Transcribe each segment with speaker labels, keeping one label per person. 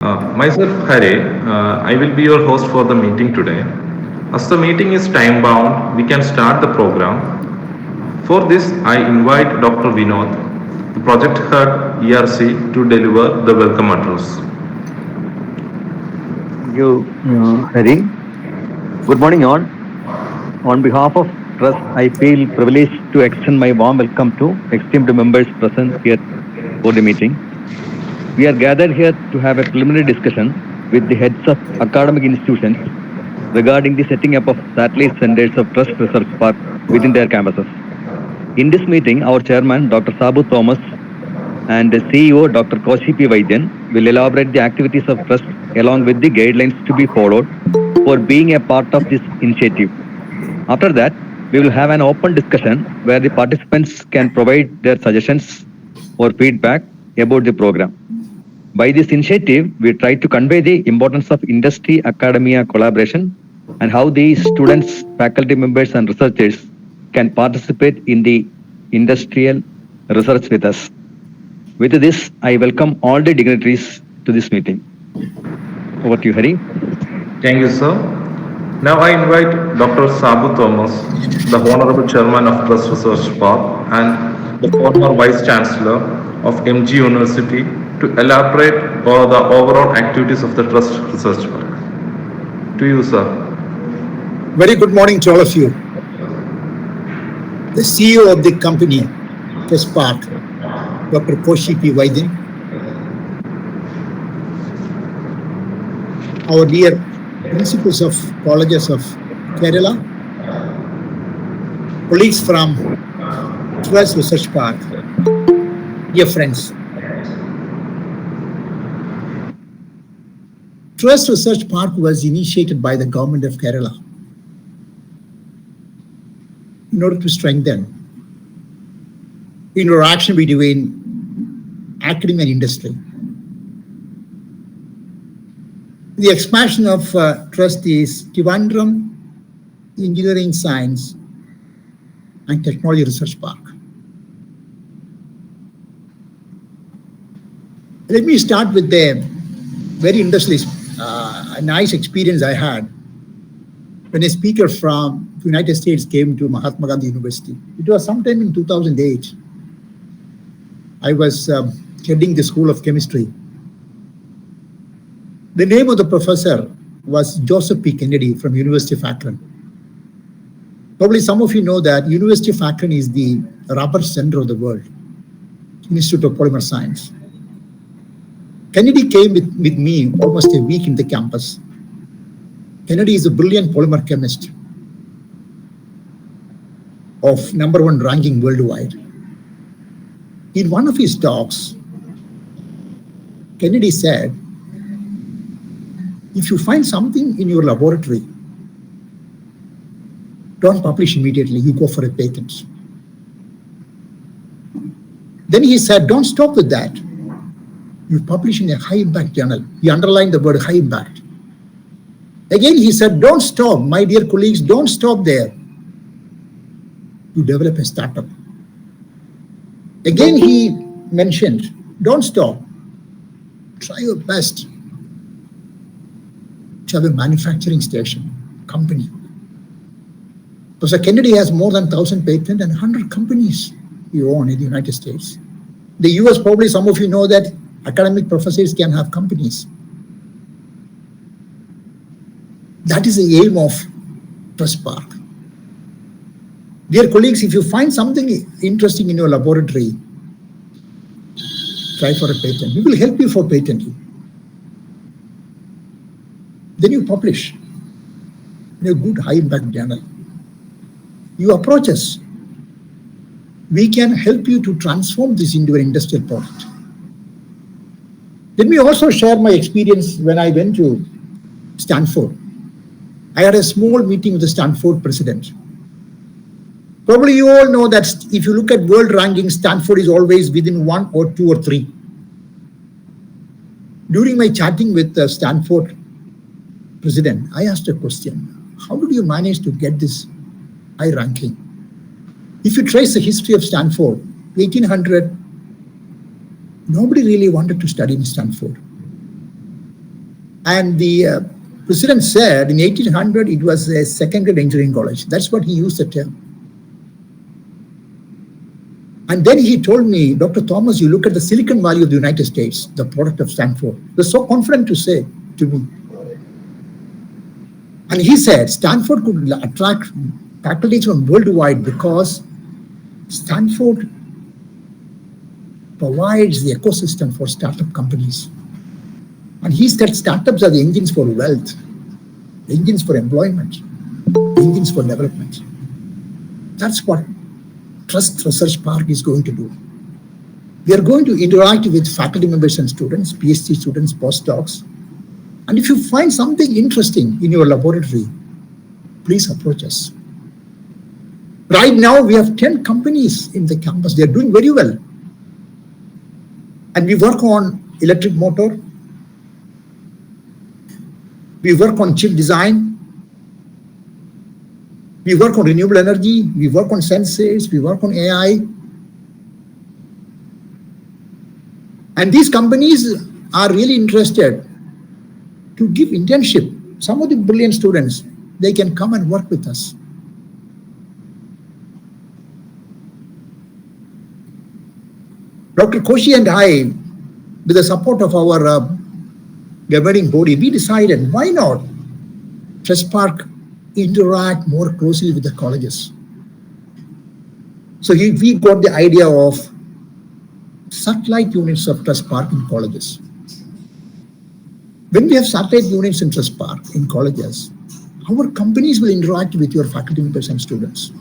Speaker 1: Myself Hari, I will be your host for the meeting today. As the meeting is time bound, we can start the program. For this, I invite Dr. Vinod, the project head ERC, to deliver the welcome address.
Speaker 2: Thank you, Hari. Good morning, all. On behalf of TrEST, I feel privileged to extend my warm welcome to esteemed members present here for the meeting. We are gathered here to have a preliminary discussion with the heads of academic institutions regarding the setting up of satellite centers of TrEST Research Park within their campuses. In this meeting, our chairman, Dr. Sabu Thomas, and the CEO, Dr. Koshy P Vaidyan, will elaborate the activities of TrEST along with the guidelines to be followed for being a part of this initiative. After that, we will have an open discussion where the participants can provide their suggestions or feedback about the program. By this initiative, we try to convey the importance of industry-academia collaboration and how the students, faculty members, and researchers can participate in the industrial research with us. With this, I welcome all the dignitaries to this meeting. Over to you, Hari.
Speaker 1: Thank you, sir. Now I invite Dr. Sabu Thomas, the Honorable Chairman of TrEST Research Park and the former Vice Chancellor of MG University, to elaborate on the overall activities of the TrEST Research Park. To you, sir.
Speaker 3: Very good morning to all of you. The CEO of the company, TrESTPark, Dr. Koshy P Vaidyan, our dear principals of colleges of Kerala, colleagues from TrEST Research Park, dear friends. TrEST Research Park was initiated by the government of Kerala in order to strengthen interaction between academia and industry. The expansion of TrEST is Trivandrum Engineering Science and Technology Research Park. Let me start with a very interesting, nice experience I had when a speaker from the United States came to Mahatma Gandhi University. It was sometime in 2008. I was heading the School of Chemistry. The name of the professor was Joseph P. Kennedy from University of Akron. Probably some of you know that University of Akron is the rubber center of the world, Institute of Polymer Science. Kennedy came with me almost a week in the campus. Kennedy is a brilliant polymer chemist of #1 ranking worldwide. In one of his talks, Kennedy said, if you find something in your laboratory, don't publish immediately, you go for a patent. Then he said, don't stop with that. You publish in a high impact journal. He underlined the word high impact. Again, he said, don't stop, my dear colleagues, don't stop there. You develop a startup. Again, he mentioned, don't stop. Try your best to have a manufacturing station, company. Professor Kennedy has more than 1,000 patents and 100 companies he owns in the United States. The US, probably some of you know that academic professors can have companies. That is the aim of TrESTPark. Dear colleagues, if you find something interesting in your laboratory, try for a patent. We will help you for patenting. Then you publish in a good high impact journal. You approach us. We can help you to transform this into an industrial product. Let me also share my experience when I went to Stanford. I had a small meeting with the Stanford president. Probably you all know that if you look at world rankings, Stanford is always within 1 or 2 or 3. During my chatting with the Stanford president, I asked a question. How did you manage to get this high ranking? If you trace the history of Stanford, 1800, nobody really wanted to study in Stanford. And the president said in 1800 it was a second-grade engineering college. That's what he used the term. And then he told me, Dr. Thomas, you look at the Silicon Valley of the United States, the product of Stanford. He was so confident to say to me. And he said Stanford could attract faculties from worldwide because Stanford provides the ecosystem for startup companies. And he said startups are the engines for wealth, the engines for employment, the engines for development. That's what TrEST Research Park is going to do. We are going to interact with faculty members and students, PhD students, postdocs. And if you find something interesting in your laboratory, please approach us. Right now, we have 10 companies in the campus. They're doing very well. And we work on electric motor. We work on chip design. We work on renewable energy. We work on sensors. We work on AI. And these companies are really interested to give internship. Some of the brilliant students, they can come and work with us. Dr. Koshy and I, with the support of our governing body, we decided, why not TrESTPark interact more closely with the colleges? So we got the idea of satellite units of TrESTPark in colleges. When we have satellite units in TrESTPark in colleges, our companies will interact with your faculty members and students.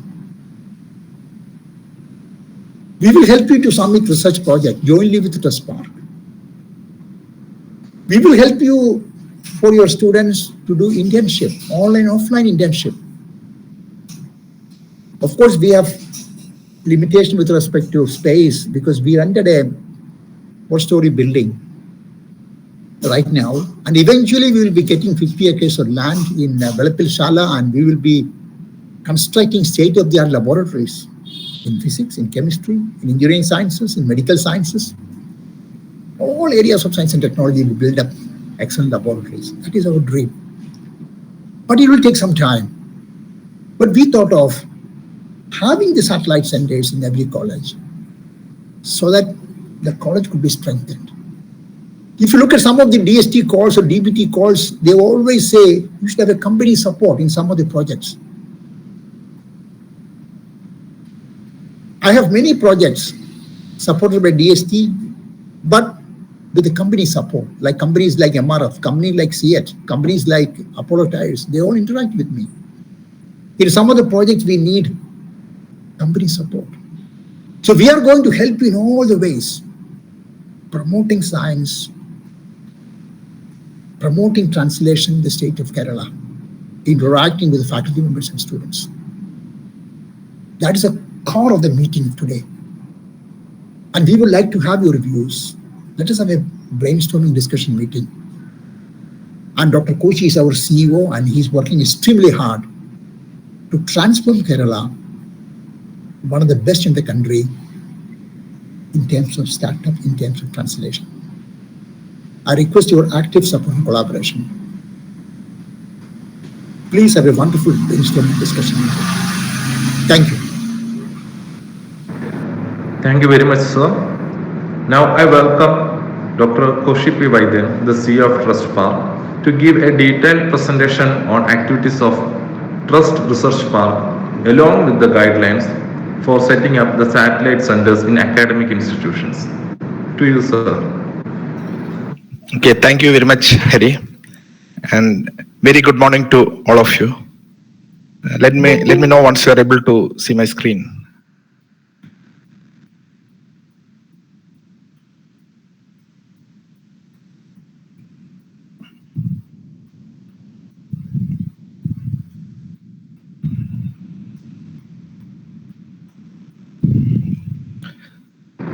Speaker 3: We will help you to submit research project jointly with TrESTPark. We will help you for your students to do internship, online, offline internship. Of course, we have limitation with respect to space because we rented a 4-story building right now, and eventually we will be getting 50 acres of land in Velapil Shala, and we will be constructing state-of-the-art laboratories in physics, in chemistry, in engineering sciences, in medical sciences. All areas of science and technology will build up excellent laboratories. That is our dream. But it will take some time. But we thought of having the satellite centers in every college so that the college could be strengthened. If you look at some of the DST calls or DBT calls, they always say you should have a company support in some of the projects. I have many projects supported by DST, but with the company support, like companies like MRF, companies like CET, companies like Apollo Tires, they all interact with me. In some of the projects, we need company support. So we are going to help you in all the ways, promoting science, promoting translation in the state of Kerala, interacting with faculty members and students. That is a core of the meeting today. And we would like to have your views. Let us have a brainstorming discussion meeting. And Dr. Koshy is our CEO, and he's working extremely hard to transform Kerala, one of the best in the country, in terms of startup, in terms of translation. I request your active support and collaboration. Please have a wonderful brainstorming discussion meeting. Thank you.
Speaker 1: Thank you very much, sir. Now I welcome Dr. Koshy P Vaidyan, the CEO of TrESTPark, to give a detailed presentation on activities of TrEST Research Park along with the guidelines for setting up the satellite centers in academic institutions. To you, sir.
Speaker 4: Okay, thank you very much, Harry, and very good morning to all of you. Let me know once you are able to see my screen.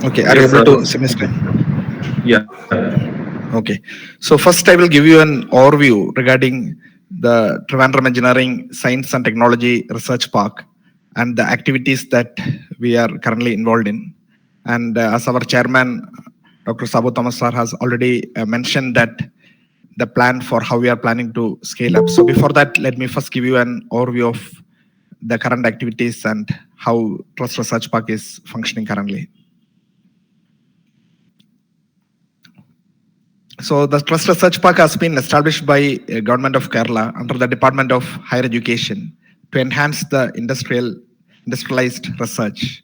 Speaker 4: Okay, are you able to see my screen?
Speaker 1: Yeah.
Speaker 4: Okay, so first I will give you an overview regarding the Trivandrum Engineering Science and Technology Research Park and the activities that we are currently involved in. And as our chairman, Dr. Sabu Thomas sir has already mentioned that the plan for how we are planning to scale up. So before that, let me first give you an overview of the current activities and how TrEST Research Park is functioning currently. So the TrEST Research Park has been established by Government of Kerala under the Department of Higher Education to enhance the industrialized research,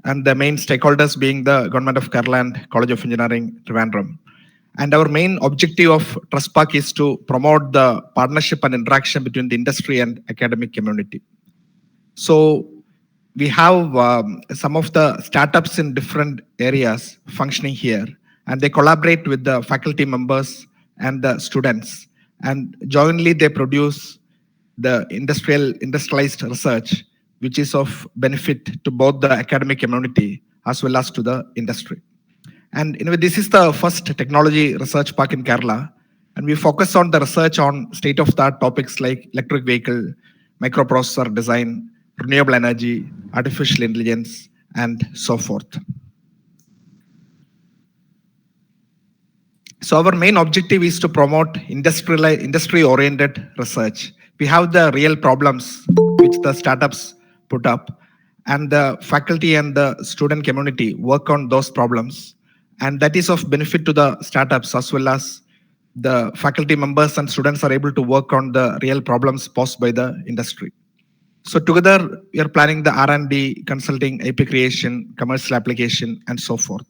Speaker 4: and the main stakeholders being the Government of Kerala and College of Engineering, Trivandrum. And our main objective of TrESTPark is to promote the partnership and interaction between the industry and academic community. So we have some of the startups in different areas functioning here, and they collaborate with the faculty members and the students, and jointly they produce the industrialized research, which is of benefit to both the academic community as well as to the industry. And this is the first technology research park in Kerala, and we focus on the research on state-of-the-art topics like electric vehicle, microprocessor design, renewable energy, artificial intelligence, and so forth. So our main objective is to promote industry-oriented research. We have the real problems which the startups put up, and the faculty and the student community work on those problems, and that is of benefit to the startups as well as the faculty members and students are able to work on the real problems posed by the industry. So together we are planning the R&D, consulting, IP creation, commercial application, and so forth.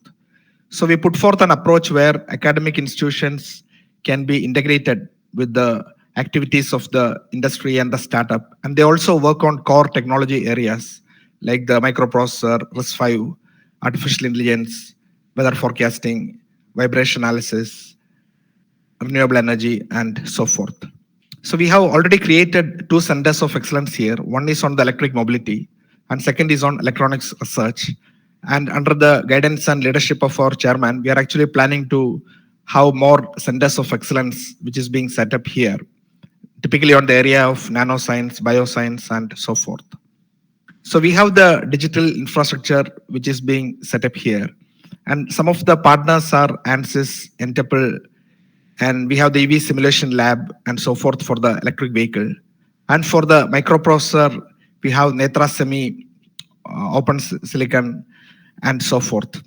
Speaker 4: So we put forth an approach where academic institutions can be integrated with the activities of the industry and the startup, and they also work on core technology areas like the microprocessor, RISC-V, artificial intelligence, weather forecasting, vibration analysis, renewable energy, and so forth. So we have already created 2 centers of excellence here. One is on the electric mobility, and second is on electronics research. And under the guidance and leadership of our chairman, we are actually planning to have more centers of excellence, which is being set up here, typically on the area of nanoscience, bioscience, and so forth. So we have the digital infrastructure, which is being set up here. And some of the partners are ANSYS, NTEPL, and we have the EV simulation lab and so forth for the electric vehicle. And for the microprocessor, we have Netra Semi, Open Silicon, and so forth.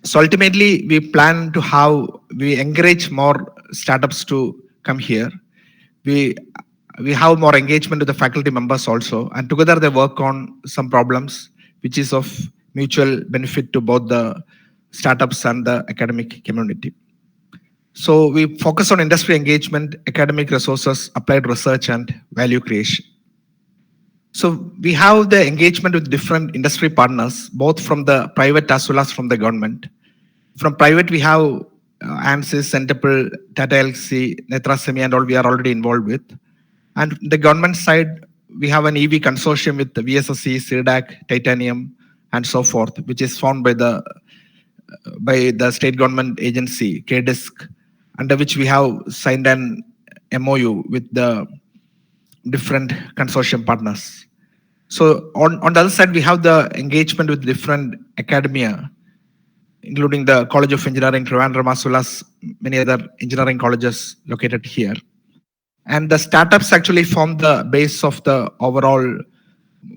Speaker 4: So ultimately, we encourage more startups to come here. We have more engagement with the faculty members also, and together they work on some problems which is of mutual benefit to both the startups and the academic community. So we focus on industry engagement, academic resources, applied research, and value creation. So we have the engagement with different industry partners, both from the private as well as from the government. From private, we have ANSYS, NTEPL, Tata Elxsi, Netra Semi, and all we are already involved with. And the government side, we have an EV consortium with the VSSC, CIRDAC, Titanium, and so forth, which is formed by the state government agency, KDISC, under which we have signed an MOU with the different consortium partners. So on the other side, we have the engagement with different academia, including the College of Engineering, Trivandrum, as well as many other engineering colleges located here. And the startups actually form the base of the overall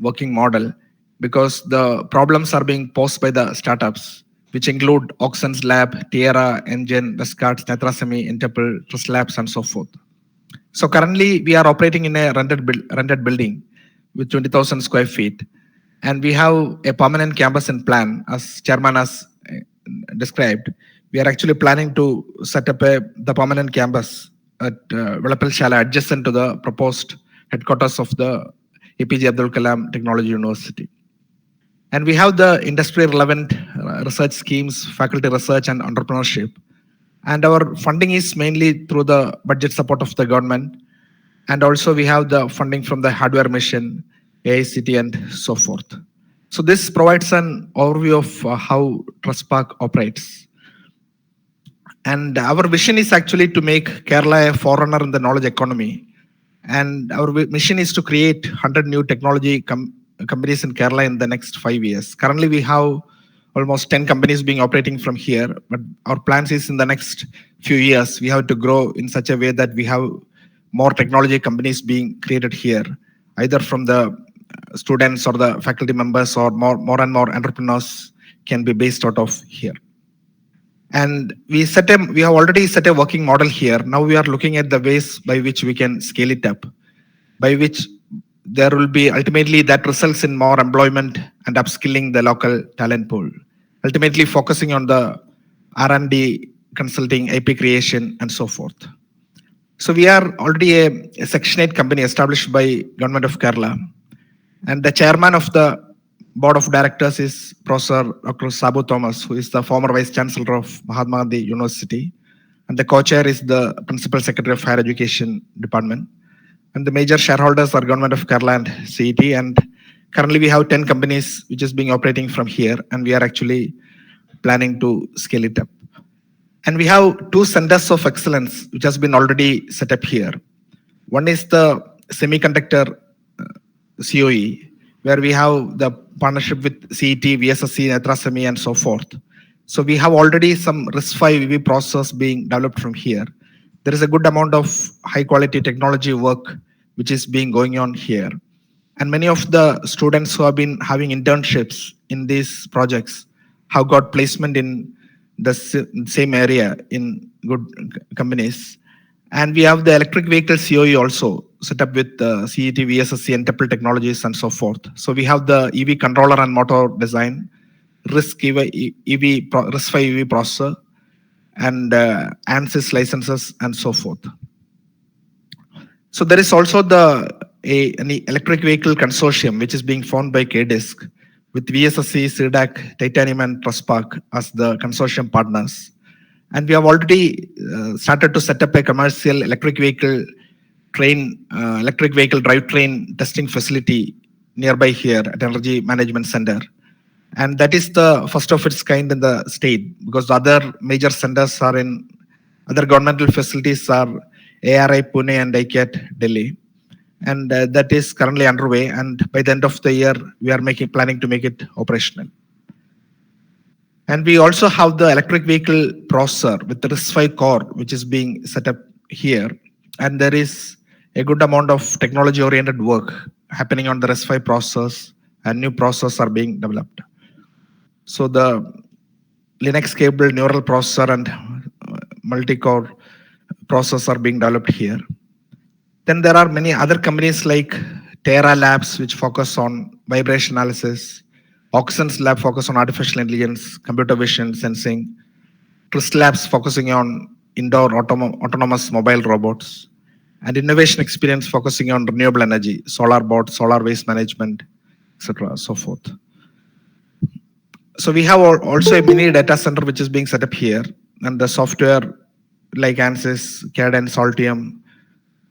Speaker 4: working model, because the problems are being posed by the startups, which include Oxen's Lab, Tierra, Engine, Descartes, Netra Semi, NTEPL, TrEST Labs, and so forth. So currently, we are operating in a rented building with 20,000 square feet, and we have a permanent campus in plan, as chairman has described. We are actually planning to set up the permanent campus at Velappal Shala, adjacent to the proposed headquarters of the APJ Abdul Kalam Technology University. And we have the industry relevant research schemes, faculty research, and entrepreneurship. And our funding is mainly through the budget support of the government. And also we have the funding from the hardware mission, AICT, and so forth. So this provides an overview of how TrESTPark operates. And our vision is actually to make Kerala a forerunner in the knowledge economy. And our mission is to create 100 new technology companies in Kerala in the next 5 years. Currently, we have almost 10 companies being operating from here, but our plans is in the next few years, we have to grow in such a way that we have more technology companies being created here, either from the students or the faculty members, or more and more entrepreneurs can be based out of here. And we have already set a working model here. Now we are looking at the ways by which we can scale it up, by which there will be ultimately that results in more employment and upskilling the local talent pool, ultimately focusing on the R&D, consulting, IP creation, and so forth. So we are already a Section 8 company established by Government of Kerala, and the chairman of the board of directors is Professor Dr. Sabu Thomas, who is the former vice chancellor of Mahatma Gandhi University, and the co-chair is the principal secretary of higher education department. And the major shareholders are Government of Kerala and CET. And currently we have 10 companies which is being operating from here, and we are actually planning to scale it up. And we have 2 centers of excellence which has been already set up here. One is the semiconductor COE, where we have the partnership with CET, VSSC, Netrasemi, and so forth. So we have already some RISC-V EV process being developed from here. There is a good amount of high quality technology work which is being going on here. And many of the students who have been having internships in these projects have got placement in the same area in good companies. And we have the electric vehicle COE also set up with CET, VSSC, and Temple Technologies, and so forth. So we have the EV controller and motor design, RISC-V EV processor, and ANSYS licenses, and so forth. So there is also an electric vehicle consortium which is being formed by KDISC with VSSC, CDAC, Titanium, and TrESTPark as the consortium partners. And we have already started to set up a commercial electric vehicle drivetrain testing facility nearby here at Energy Management Center. And that is the first of its kind in the state, because the other major centers are in other governmental facilities are ARI Pune and ICAT Delhi. And that is currently underway. And by the end of the year, we are planning to make it operational. And we also have the electric vehicle processor with the RISC-V core, which is being set up here. And there is a good amount of technology-oriented work happening on the RISC-V processors, and new processors are being developed. So the Linux-capable neural processor and multi-core processors are being developed here. Then there are many other companies like Terra Labs, which focus on vibration analysis, Oxen's lab focus on artificial intelligence, computer vision, sensing, TrEST Labs focusing on indoor autonomous mobile robots, and Innovation Experience focusing on renewable energy, solar boards, solar waste management, etc., so forth. So we have also a mini data center which is being set up here, and the software like ANSYS, Cadence, Altium,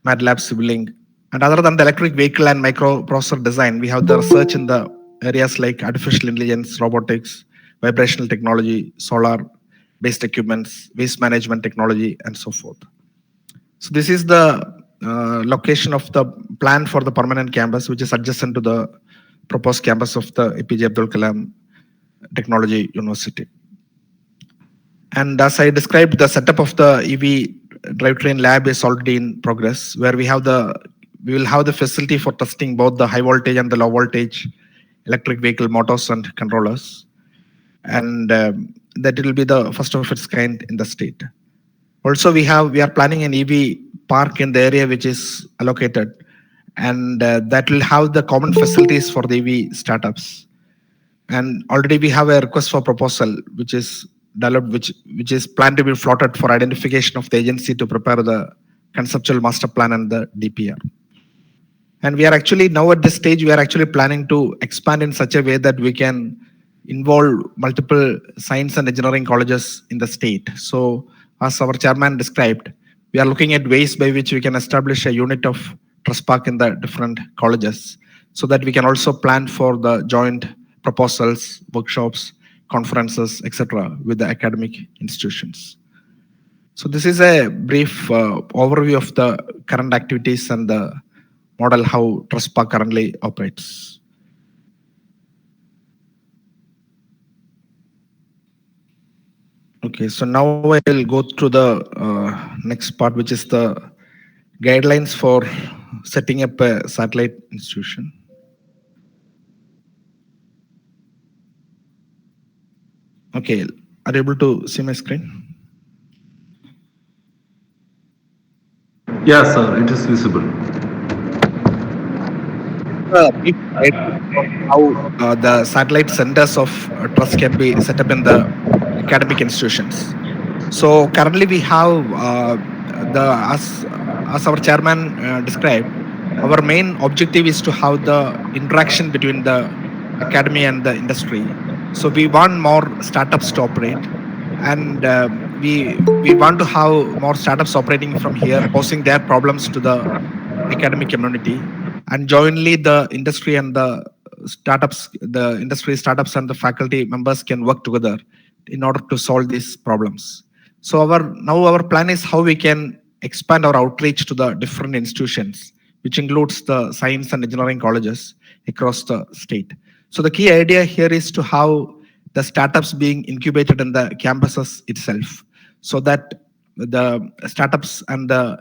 Speaker 4: MATLAB, Sibling. And other than the electric vehicle and microprocessor design, we have the research in the areas like artificial intelligence, robotics, vibrational technology, solar-based equipments, waste management technology, and so forth. So this is the location of the plan for the permanent campus, which is adjacent to the proposed campus of the APJ Abdul Kalam Technology University. And as I described, the setup of the EV drivetrain lab is already in progress, where we will have the facility for testing both the high voltage and the low voltage electric vehicle motors and controllers. And that will be the first of its kind in the state. Also, we are planning an EV park in the area which is allocated, and that will have the common facilities for the EV startups. And already we have a request for proposal which is developed, which is planned to be floated for identification of the agency to prepare the conceptual master plan and the DPR. And we are actually now at this stage, we are actually planning to expand in such a way that we can involve multiple science and engineering colleges in the state. So as our chairman described, we are looking at ways by which we can establish a unit of TrESTPark in the different colleges, so that we can also plan for the joint proposals, workshops, conferences, etc. with the academic institutions. So this is a brief overview of the current activities and the model how TrESTPark currently operates. Okay. Okay, so now I'll go through the next part, which is the guidelines for setting up a satellite institution. Okay, are you able to see my screen?
Speaker 1: Yeah, sir, it is visible.
Speaker 4: Brief guidelines for how the satellite centers of trust can be set up in the academic institutions. So currently we have the as our chairman described, our main objective is to have the interaction between the academy and the industry. So we want more startups to operate, and we want to have more startups operating from here, posing their problems to the academic community, and jointly the industry and the industry startups and the faculty members can work together in order to solve these problems. So our plan is how we can expand our outreach to the different institutions, which includes the science and engineering colleges across the state. So the key idea here is to have the startups being incubated in the campuses itself, so that the startups and the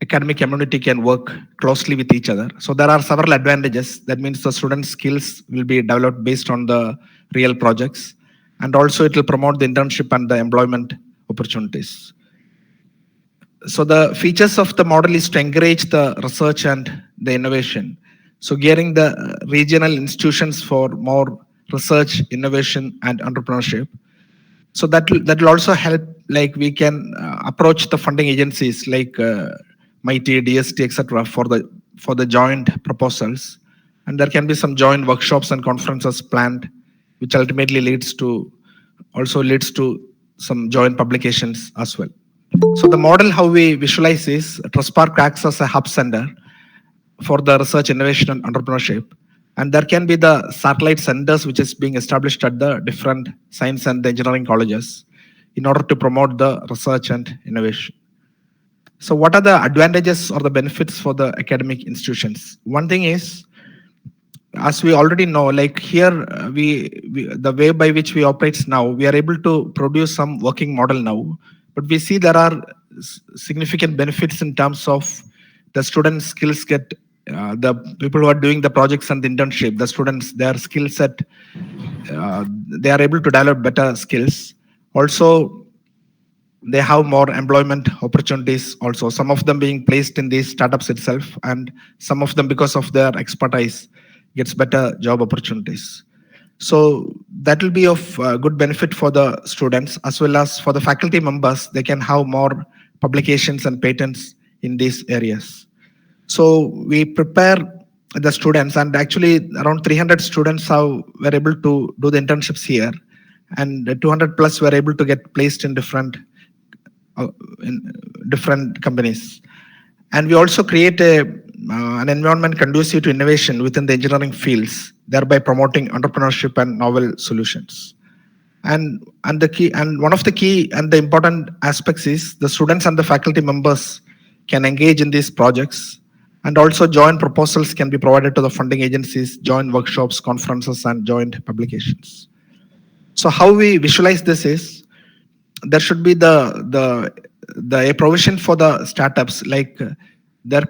Speaker 4: academic community can work closely with each other. So there are several advantages. That means the student skills will be developed based on the real projects, and also it will promote the internship and the employment opportunities. So the features of the model is to encourage the research and the innovation. So gearing the regional institutions for more research, innovation, and entrepreneurship. So that will also help, like we can approach the funding agencies like MIT, DST, etc. For the joint proposals, and there can be some joint workshops and conferences planned, which ultimately leads to some joint publications as well. So the model how we visualize is TrESTPark acts as a hub center for the research, innovation, and entrepreneurship. And there can be the satellite centers which is being established at the different science and engineering colleges in order to promote the research and innovation. So what are the advantages or the benefits for the academic institutions? One thing is, as we already know, like here, we the way by which we operate now, we are able to produce some working model now, but we see there are significant benefits in terms of the student skills get the people who are doing the projects and the internship, the students, their skill set, they are able to develop better skills. Also, they have more employment opportunities also, some of them being placed in these startups itself, and some of them, because of their expertise, gets better job opportunities. So that will be of good benefit for the students as well as for the faculty members. They can have more publications and patents in these areas. So we prepare the students, and actually around 300 students were able to do the internships here, and 200 plus were able to get placed in different companies. And we also create an environment conducive to innovation within the engineering fields, thereby promoting entrepreneurship and novel solutions. And one of the key and the important aspects is the students and the faculty members can engage in these projects, and also joint proposals can be provided to the funding agencies, joint workshops, conferences, and joint publications. So how we visualize this is, there should be a provision for the startups, like there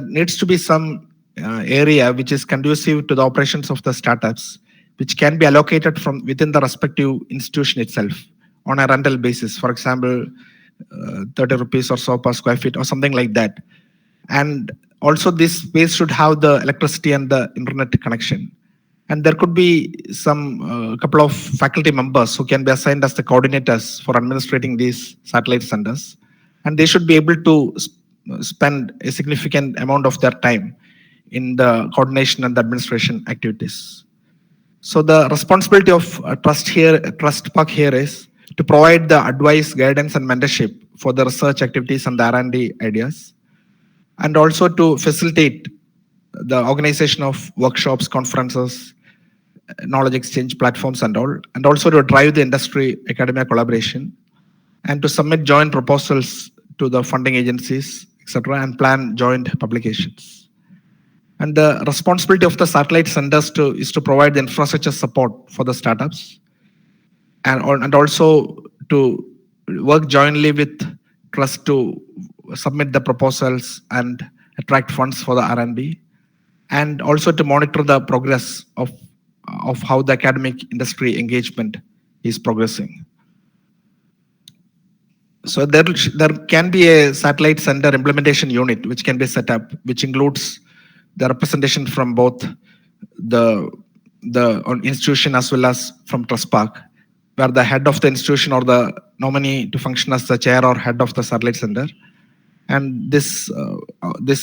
Speaker 4: needs to be some area which is conducive to the operations of the startups, which can be allocated from within the respective institution itself on a rental basis, for example 30 rupees or so per square feet or something like that. And also this space should have the electricity and the internet connection. And there could be some couple of faculty members who can be assigned as the coordinators for administrating these satellite centers. And they should be able to spend a significant amount of their time in the coordination and the administration activities. So the responsibility of TrESTPark here is to provide the advice, guidance, and mentorship for the research activities and the R&D ideas, and also to facilitate the organization of workshops, conferences, knowledge exchange platforms, and all, and also to drive the industry academia collaboration, and to submit joint proposals to the funding agencies, etc., and plan joint publications. And the responsibility of the satellite centers is to provide the infrastructure support for the startups, and also to work jointly with TrEST to submit the proposals and attract funds for the R&D, and also to monitor the progress of how the academic industry engagement is progressing. So there can be a satellite center implementation unit which can be set up, which includes the representation from both the institution as well as from TrESTPark, where the head of the institution or the nominee to function as the chair or head of the satellite center. And this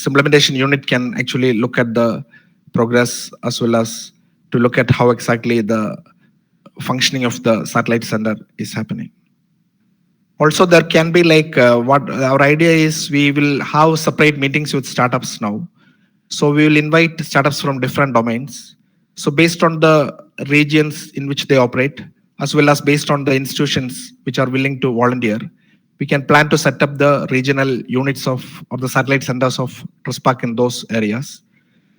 Speaker 4: implementation unit can actually look at the progress as well as to look at how exactly the functioning of the satellite center is happening. Also, there can be like what our idea is, we will have separate meetings with startups now. So we will invite startups from different domains. So based on the regions in which they operate, as well as based on the institutions which are willing to volunteer, we can plan to set up the regional units or the satellite centers of TrESTPark in those areas.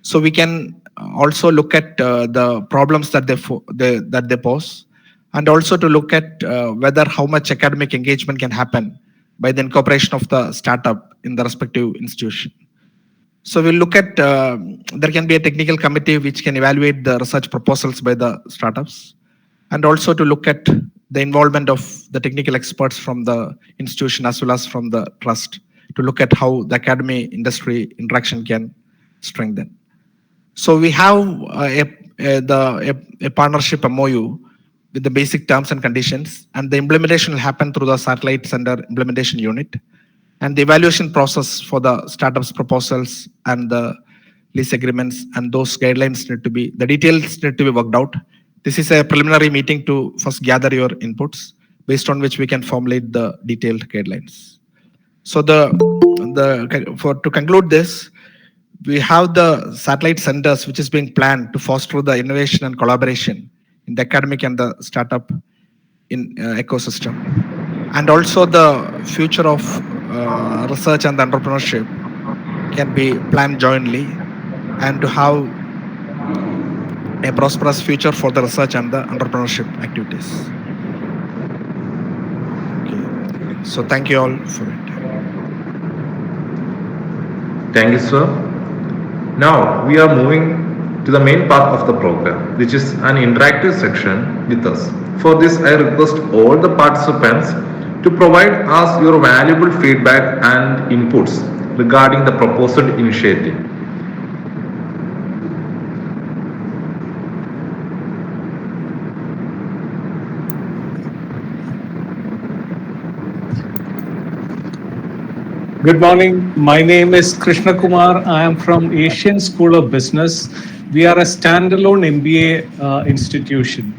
Speaker 4: So we can also look at the problems that they pose, and also to look at whether how much academic engagement can happen by the incorporation of the startup in the respective institution. So we'll look at, there can be a technical committee which can evaluate the research proposals by the startups, and also to look at the involvement of the technical experts from the institution as well as from the TrEST to look at how the academy industry interaction can strengthen. So we have a partnership MOU with the basic terms and conditions, and the implementation will happen through the satellite center implementation unit. And the evaluation process for the startups proposals and the lease agreements and those guidelines need to be, the details need to be worked out. This is a preliminary meeting to first gather your inputs, based on which we can formulate the detailed guidelines. So to conclude this, we have the satellite centers which is being planned to foster the innovation and collaboration in the academic and the startup in ecosystem, and also the future of research and entrepreneurship can be planned jointly, and to have a prosperous future for the research and the entrepreneurship activities. Okay. So thank you all for it.
Speaker 1: Thank you, sir. Now we are moving to the main part of the program, which is an interactive section with us. For this, I request all the participants to provide us your valuable feedback and inputs regarding the proposed initiative.
Speaker 5: Good morning. My name is Krishna Kumar. I am from Asian School of Business. We are a standalone MBA institution.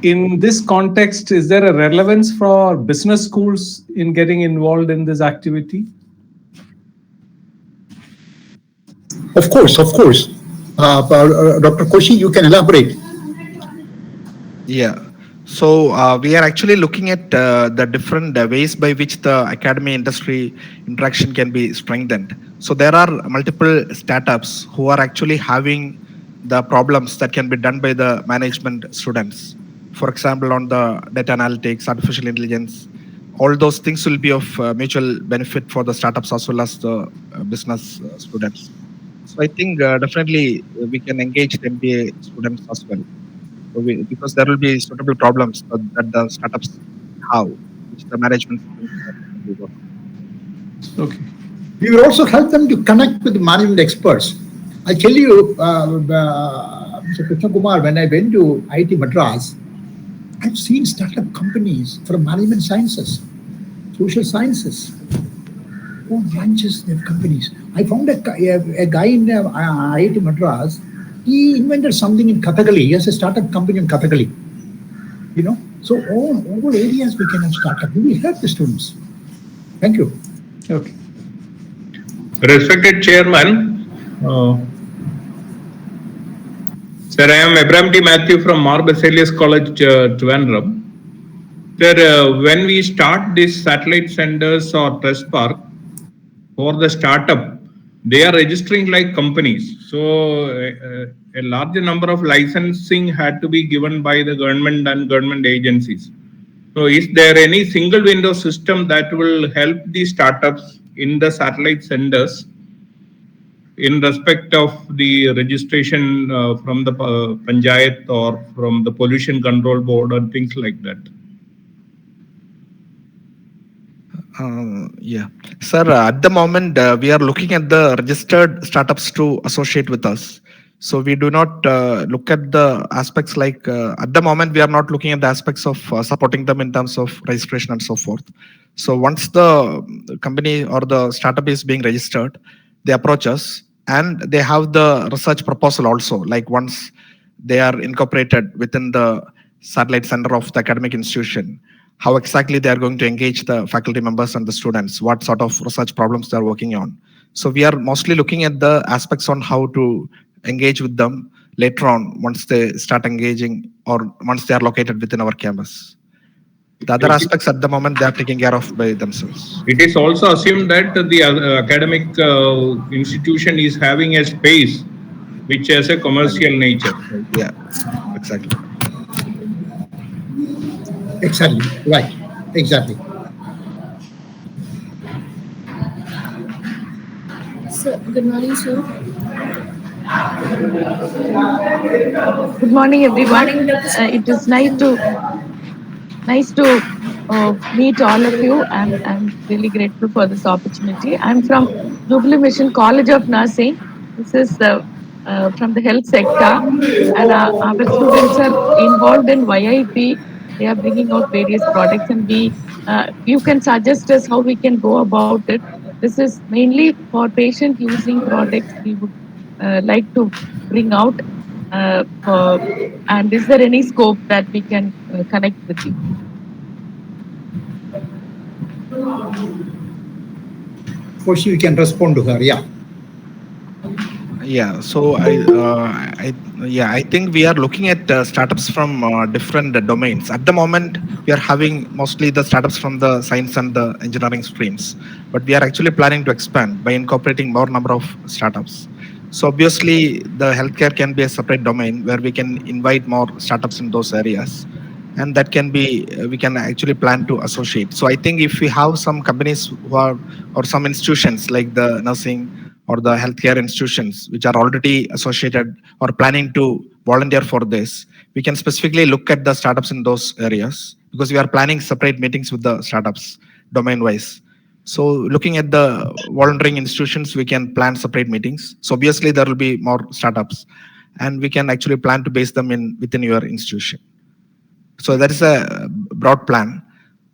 Speaker 5: In this context, is there a relevance for business schools in getting involved in this activity?
Speaker 3: Of course. Dr. Koshy, you can elaborate.
Speaker 4: Yeah. So we are actually looking at the different ways by which the academy industry interaction can be strengthened. So there are multiple startups who are actually having the problems that can be done by the management students. For example, on the data analytics, artificial intelligence, all those things will be of mutual benefit for the startups as well as the business students. So I think definitely we can engage the MBA students as well. So because there will be suitable problems that the startups have, which the management can be working.
Speaker 5: Okay.
Speaker 3: We will also help them to connect with management experts. I tell you, Mr. Krishna Kumar, when I went to IIT Madras, I've seen startup companies from management sciences, social sciences, all branches of companies. I found a guy in IIT Madras. He invented something in Kathakali. He has a startup company in Kathakali. So all areas we can have startup. We will help the students. Thank you.
Speaker 5: Okay.
Speaker 6: Respected Chairman, Sir, I am Abraham T. Matthew from Mar Basilius College, Trivandrum. Sir, when we start these satellite centers or TrESTPark for the startup, they are registering like companies. So a larger number of licensing had to be given by the government and government agencies. So is there any single window system that will help the startups in the satellite centers in respect of the registration from the panchayat or from the pollution control board and things like that?
Speaker 4: Yeah, sir. At the moment, we are looking at the registered startups to associate with us. So we do not look at the aspects like at the moment we are not looking at the aspects of supporting them in terms of registration and so forth. So once the company or the startup is being registered, they approach us and they have the research proposal also. Like once they are incorporated within the satellite center of the academic institution, how exactly they are going to engage the faculty members and the students, what sort of research problems they are working on. So we are mostly looking at the aspects on how to engage with them later on once they start engaging or once they are located within our campus. The other aspects at the moment they are taken care of by themselves.
Speaker 6: It is also assumed that the academic institution is having a space which has a commercial nature.
Speaker 4: Yeah, exactly.
Speaker 3: Exactly. Right. Exactly.
Speaker 7: So, good morning, sir.
Speaker 8: Good morning,
Speaker 7: Good
Speaker 8: everyone.
Speaker 7: morning, Dr.
Speaker 8: It is nice to meet all of you, and I'm really grateful for this opportunity. I'm from Jubilee Mission College of Nursing. This is from the health sector, and our students are involved in YIP. They are bringing out various products, and you can suggest us how we can go about it. This is mainly for patient using products we would like to bring out. And is there any scope that we can connect with you?
Speaker 3: Koshy, we can respond to her. Yeah.
Speaker 4: Yeah, so I think we are looking at startups from different domains. At the moment, we are having mostly the startups from the science and the engineering streams, but we are actually planning to expand by incorporating more number of startups. So obviously, the healthcare can be a separate domain where we can invite more startups in those areas, and that can be we can actually plan to associate. So I think if we have some companies who are or some institutions like the nursing or the healthcare institutions which are already associated or planning to volunteer for this, we can specifically look at the startups in those areas because we are planning separate meetings with the startups domain wise. So looking at the volunteering institutions, we can plan separate meetings. So obviously there will be more startups and we can actually plan to base them in within your institution. So that is a broad plan.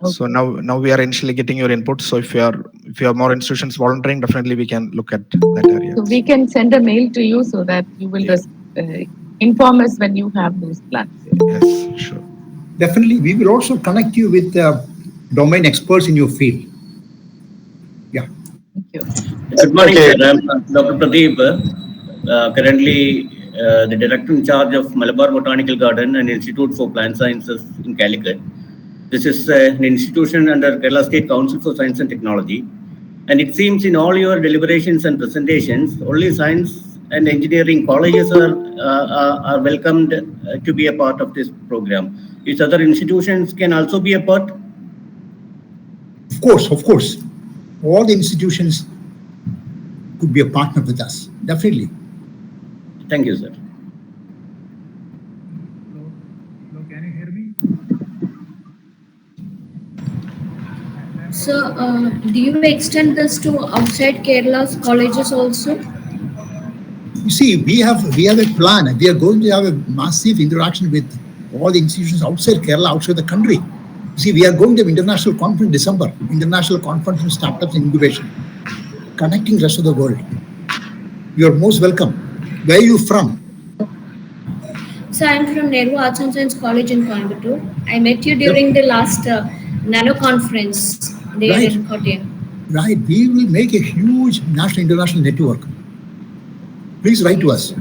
Speaker 4: So now we are initially getting your input. So if you have more institutions volunteering, definitely we can look at that area.
Speaker 8: So we can send a mail to you so that you will inform us when you have those plans.
Speaker 4: Yes, sure.
Speaker 3: Definitely. We will also connect you with domain experts in your field. Yeah.
Speaker 8: Thank you.
Speaker 9: Good morning, sir. I'm Dr. Pradeep, currently the director in charge of Malabar Botanical Garden and Institute for Plant Sciences in Calicut. This is an institution under Kerala State Council for Science and Technology. And it seems in all your deliberations and presentations, only science and engineering colleges are welcomed to be a part of this program. Which other institutions can also be a part?
Speaker 3: Of course, of course. All the institutions could be a partner with us. Definitely.
Speaker 9: Thank you, sir.
Speaker 3: Can you hear me?
Speaker 7: So, do you extend this to outside Kerala's colleges also?
Speaker 3: You see, we have a plan. We are going to have a massive interaction with all the institutions outside Kerala, outside the country. You see, we are going to have international conference in December, international conference on startups and incubation, connecting rest of the world. You are most welcome. Where are you from?
Speaker 7: So, I'm from Nehru Arts and Science College in Coimbatore. I met you during the last Nano conference there in Kottayam.
Speaker 3: Right. We will make a huge national international network. Please write to us.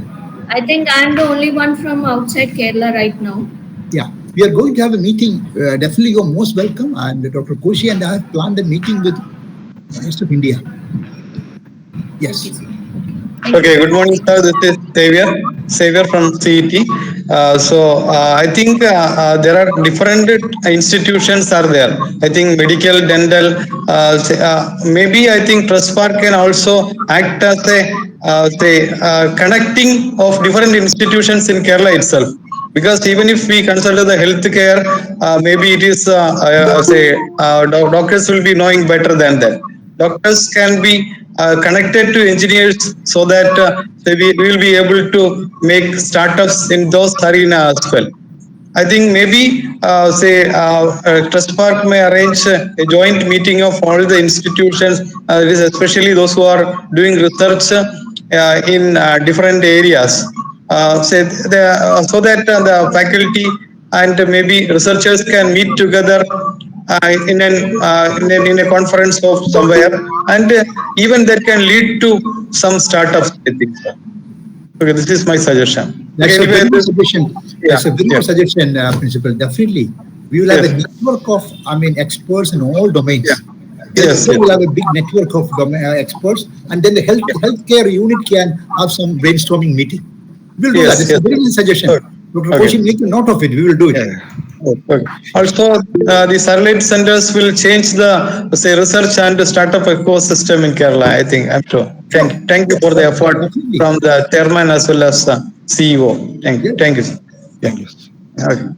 Speaker 7: I think I'm the only one from outside Kerala right now.
Speaker 3: Yeah. We are going to have a meeting. Definitely, you're most welcome. And Dr. Koshy and I have planned a meeting with the rest of India. Yes.
Speaker 10: Okay, good morning, sir. This is Xavier from CET. I think there are different institutions are there. I think medical, dental, maybe I think TrESTPark can also act as a connecting of different institutions in Kerala itself. Because even if we consider the healthcare, maybe it is doctors will be knowing better than that. Doctors can be connected to engineers so that we will be able to make startups in those arenas as well. I think maybe TrESTPark may arrange a joint meeting of all the institutions, especially those who are doing research in different areas, so that the faculty and maybe researchers can meet together in a conference of somewhere, and even that can lead to some startups. I think so. Okay, this is my suggestion.
Speaker 3: That's
Speaker 10: Okay,
Speaker 3: a very
Speaker 10: anyway,
Speaker 3: good suggestion.
Speaker 10: yeah,
Speaker 3: That's a very
Speaker 10: yeah.
Speaker 3: good suggestion, Principal. Definitely. We will have a
Speaker 10: Yes.
Speaker 3: network of, experts in all domains.
Speaker 10: Yeah. Yes,
Speaker 3: Healthcare
Speaker 10: yes.
Speaker 3: will have a big network of experts, and then the healthcare unit can have some brainstorming meeting. We'll do that.
Speaker 10: Yes,
Speaker 3: It's
Speaker 10: yes.
Speaker 3: a very good suggestion.
Speaker 10: Good.
Speaker 3: Dr.
Speaker 10: Okay.
Speaker 3: Koshy, make a note of it. We will do it.
Speaker 10: Okay. Also, the satellite centers will change the research and startup ecosystem in Kerala. I think I'm sure. Thank you for the effort
Speaker 3: Definitely.
Speaker 10: from the chairman as well as the CEO. Thank you. Thank you.
Speaker 4: Thank you.
Speaker 10: Okay.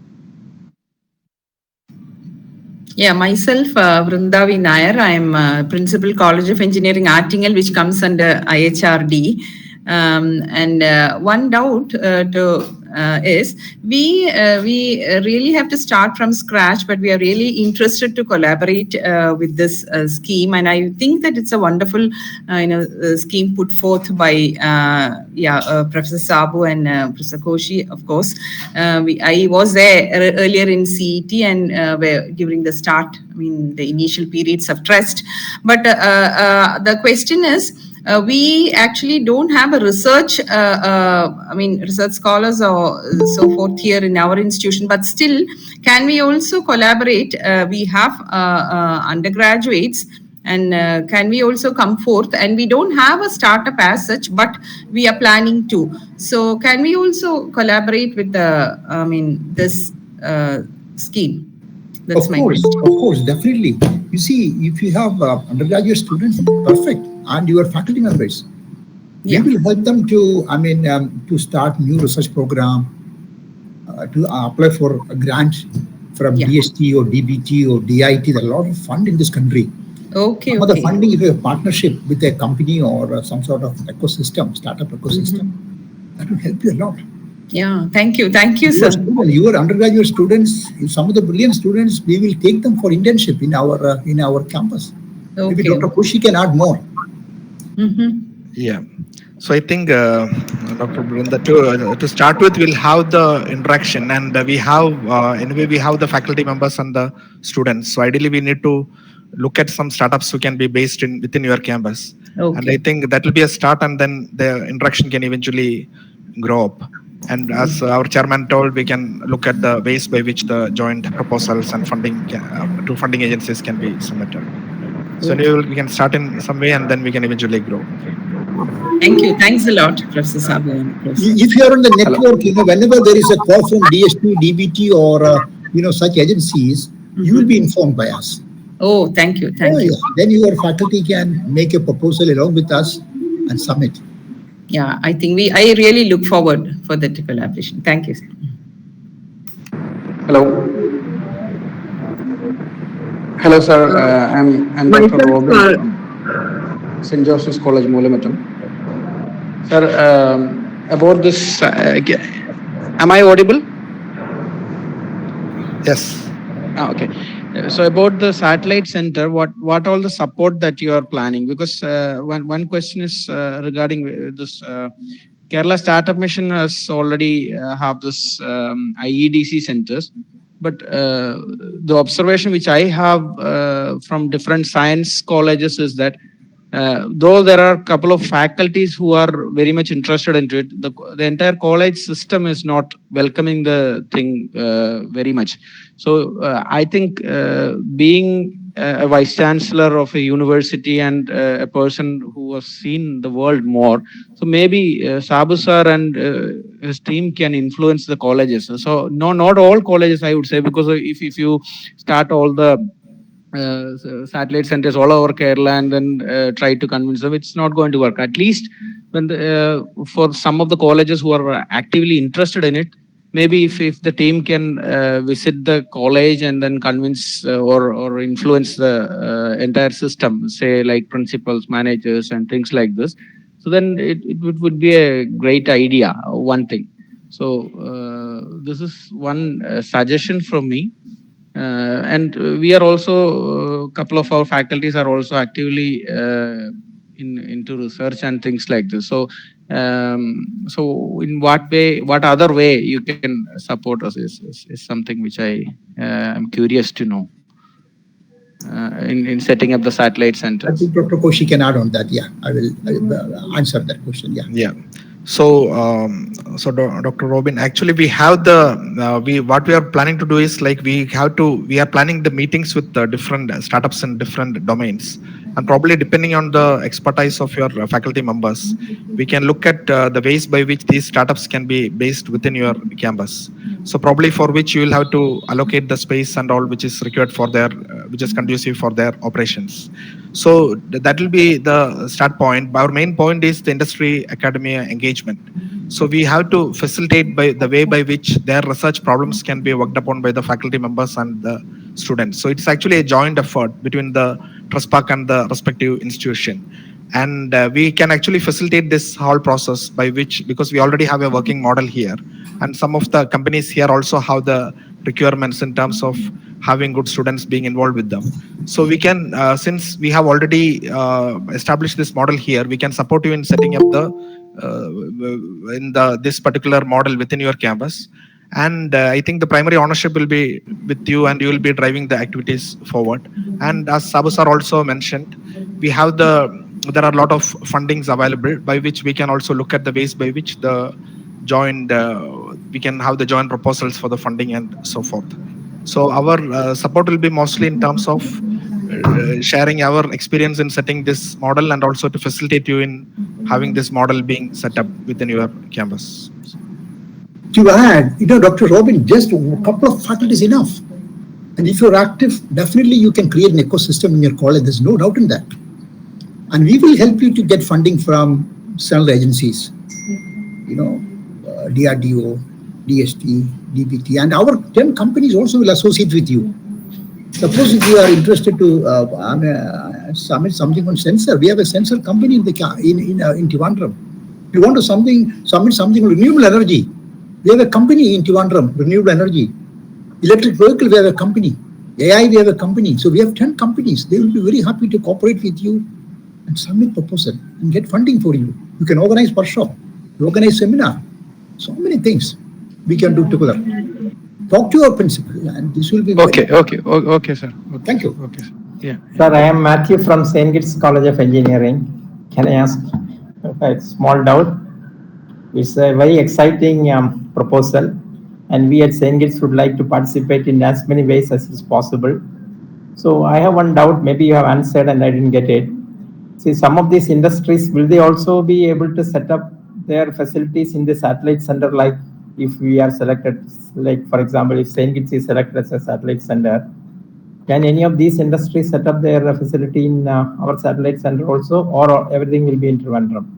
Speaker 11: Yeah, myself, Vrindavi Nair. I'm Principal College of Engineering Artingal, which comes under IHRD. And one doubt is we really have to start from scratch, but we are really interested to collaborate with this scheme, and I think that it's a wonderful scheme put forth by Professor Sabu and Professor Koshy. Of course, I was there earlier in CET and during the start, the initial periods of TrEST, but the question is, we actually don't have a research, research scholars or so forth here in our institution, but still, can we also collaborate? We have undergraduates, and can we also come forth? And we don't have a startup as such, but we are planning to. So, can we also collaborate with the, this scheme? That's my question.
Speaker 3: Of course, definitely. You see, if you have undergraduate students, perfect, and your faculty members, we will help them to, to start new research program, to apply for a grant from DST or DBT or DIT. There's a lot of fund in this country.
Speaker 11: Okay.
Speaker 3: The funding, if you have partnership with a company or some sort of ecosystem, startup ecosystem, that will help you a lot.
Speaker 11: Yeah, thank you, sir.
Speaker 3: Your undergraduate students, some of the brilliant students, we will take them for internship in our campus.
Speaker 11: Okay.
Speaker 3: Maybe Dr. Koshy can add more.
Speaker 4: Yeah. So I think, Dr. Brinda, to start with, we'll have the interaction, and we have anyway we have the faculty members and the students. So ideally, we need to look at some startups who can be based within your campus.
Speaker 11: Okay.
Speaker 4: And I think that will be a start, and then the interaction can eventually grow up. And as our chairman told, we can look at the ways by which the joint proposals and funding to funding agencies can be submitted. So we can start in some way, and then we can eventually grow.
Speaker 11: Thank you. Thanks a lot, Professor Sabu.
Speaker 3: If you are on the network, whenever there is a call from DST, DBT, or such agencies, you will be informed by us.
Speaker 11: Oh, thank you. Thank you.
Speaker 3: Yeah. Then your faculty can make a proposal along with us and submit.
Speaker 11: Yeah, I think I really look forward for that collaboration. Thank you.
Speaker 12: Hello, sir. I'm Dr. Robin from St. Joseph's College, Moolamattam. Sir, about this, am I audible?
Speaker 4: Yes.
Speaker 12: Okay. So about the satellite center, what all the support that you are planning? Because one question is regarding this Kerala Startup Mission has already have this IEDC centers, but the observation which I have from different science colleges is that though there are a couple of faculties who are very much interested into it, the entire college system is not welcoming the thing very much. So I think being a vice chancellor of a university and a person who has seen the world more. So maybe Sabu sir and his team can influence the colleges. So no, not all colleges, I would say, because if you start all the satellite centers all over Kerala and then try to convince them, it's not going to work. At least when for some of the colleges who are actively interested in it, maybe if the team can visit the college and then convince or influence the entire system, say like principals, managers, and things like this, so then it would be a great idea. One thing. So this is one suggestion from me. And we are also, a couple of our faculties are also actively into research and things like this. So, so in what other way you can support us is something which I am curious to know in setting up the satellite
Speaker 3: I
Speaker 12: centers.
Speaker 3: think Dr. Koshy can add on that. Yeah, I will answer that question. Yeah.
Speaker 4: Yeah. So, Dr. Robin, actually, we have the what we are planning to do is like we are planning the meetings with the different startups in different domains, and probably depending on the expertise of your faculty members, we can look at the ways by which these startups can be based within your campus. So probably for which you will have to allocate the space and all which is required for their which is conducive for their operations. So that will be the start point. Our main point is the industry academia engagement. So we have to facilitate by the way by which their research problems can be worked upon by the faculty members and the students. So it's actually a joint effort between the TrESTPark and the respective institution. And we can actually facilitate this whole process by which, because we already have a working model here, and some of the companies here also have the requirements in terms of having good students being involved with them. So we can, since we have already established this model here, we can support you in setting up the this particular model within your campus. And I think the primary ownership will be with you, and you will be driving the activities forward. And as Sabu sir also mentioned, we have there are a lot of fundings available by which we can also look at the ways by which the joint we can have the joint proposals for the funding and so forth. So our support will be mostly in terms of sharing our experience in setting this model, and also to facilitate you in having this model being set up within your campus.
Speaker 3: To add, Dr. Robin, just a couple of faculties enough. And if you're active, definitely you can create an ecosystem in your college. There's no doubt in that. And we will help you to get funding from several agencies, DRDO, DST, DBT, and our 10 companies also will associate with you. Suppose if you are interested to submit something on sensor, we have a sensor company in Trivandrum. If you want to submit something on renewable energy, we have a company in Trivandrum, renewable energy. Electric vehicle, we have a company. AI, we have a company. So we have 10 companies. They will be very happy to cooperate with you and submit proposal and get funding for you. You can organize workshop, organize seminar. So many things we can do together. Talk to your principal, and this will be
Speaker 12: okay, sir. Okay.
Speaker 3: Thank you.
Speaker 12: Okay, sir. Yeah.
Speaker 13: Sir, I am Matthew from St. Kitts College of Engineering. Can I ask a small doubt? It's a very exciting proposal, and we at St. Kitts would like to participate in as many ways as is possible. So I have one doubt, maybe you have answered and I didn't get it. See, some of these industries, will they also be able to set up their facilities in the satellite center, like if we are selected, like for example, if St. Kitts is selected as a satellite center, can any of these industries set up their facility in our satellite center also, or everything will be in Trivandrum?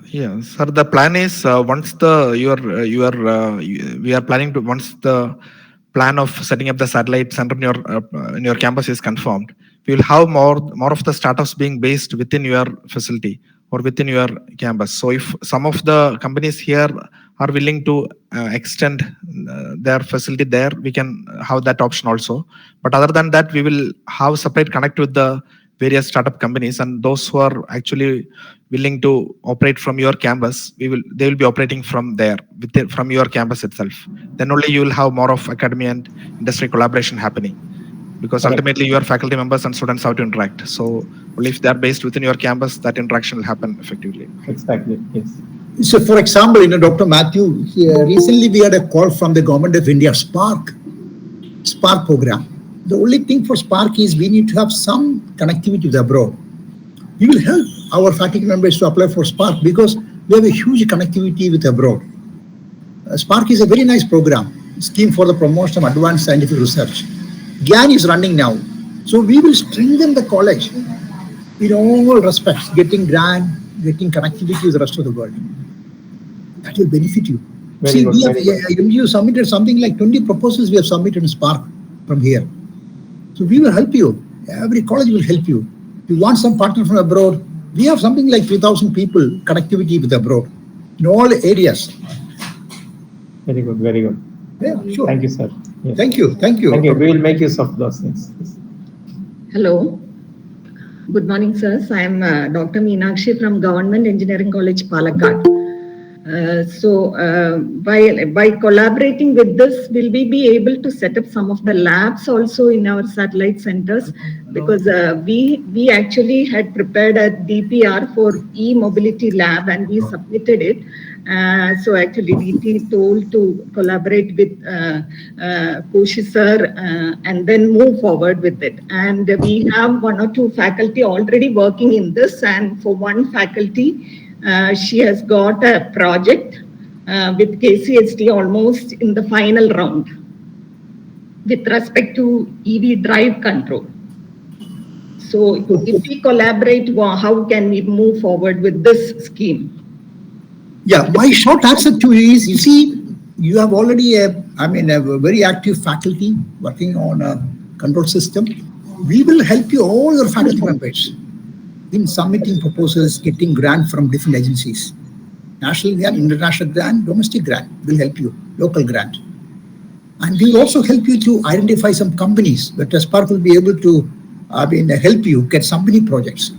Speaker 4: Yeah, sir. The plan is once we are planning to, once the plan of setting up the satellite center in your campus is confirmed, we will have more of the startups being based within your facility or within your campus. So if some of the companies here are willing to extend their facility there, we can have that option also. But other than that, we will have separate connect with the various startup companies, and those who are actually willing to operate from your campus, they will be operating from there, from your campus itself. Then only you will have more of academy and industry collaboration happening, because ultimately your faculty members and students have to interact. So only if they are based within your campus, that interaction will happen effectively.
Speaker 13: Exactly. Yes.
Speaker 3: So, for example, Dr. Matthew, recently we had a call from the government of India, SPARK program. The only thing for Spark is we need to have some connectivity with abroad. We will help our faculty members to apply for Spark because we have a huge connectivity with abroad. Spark is a very nice program, scheme for the promotion of advanced scientific research. GAN is running now. So we will strengthen the college in all respects, getting grant, getting connectivity with the rest of the world. That will benefit you.
Speaker 13: Very
Speaker 3: See,
Speaker 13: good,
Speaker 3: we have
Speaker 13: very good.
Speaker 3: you submitted something like 20 proposals we have submitted in Spark from here. So we will help you. Every college will help you. If you want some partner from abroad, we have something like 3,000 people connectivity with abroad in all areas.
Speaker 13: Very good, very good.
Speaker 3: Yeah, sure.
Speaker 13: Thank you, sir. Yes.
Speaker 3: Thank you, thank you.
Speaker 13: Thank you. We will make use of those things.
Speaker 14: Hello. Good morning, sirs. I am Dr. Meenakshi from Government Engineering College, Palakkad. By collaborating with this, will we be able to set up some of the labs also in our satellite centers? Because we actually had prepared a DPR for e-mobility lab and we submitted it. So actually DT told to collaborate with Koshy sir and then move forward with it. And we have 1 or 2 faculty already working in this, and for one faculty, she has got a project with KCST almost in the final round with respect to EV drive control. So if we collaborate, how can we move forward with this scheme?
Speaker 3: Yeah, my short answer to you is, you see, you have already a very active faculty working on a control system. We will help you, all your faculty members, in submitting proposals, getting grant from different agencies. National grant, international grant, domestic grant will help you, local grant. And we will also help you to identify some companies that TrESTPark will be able to help you get some many projects.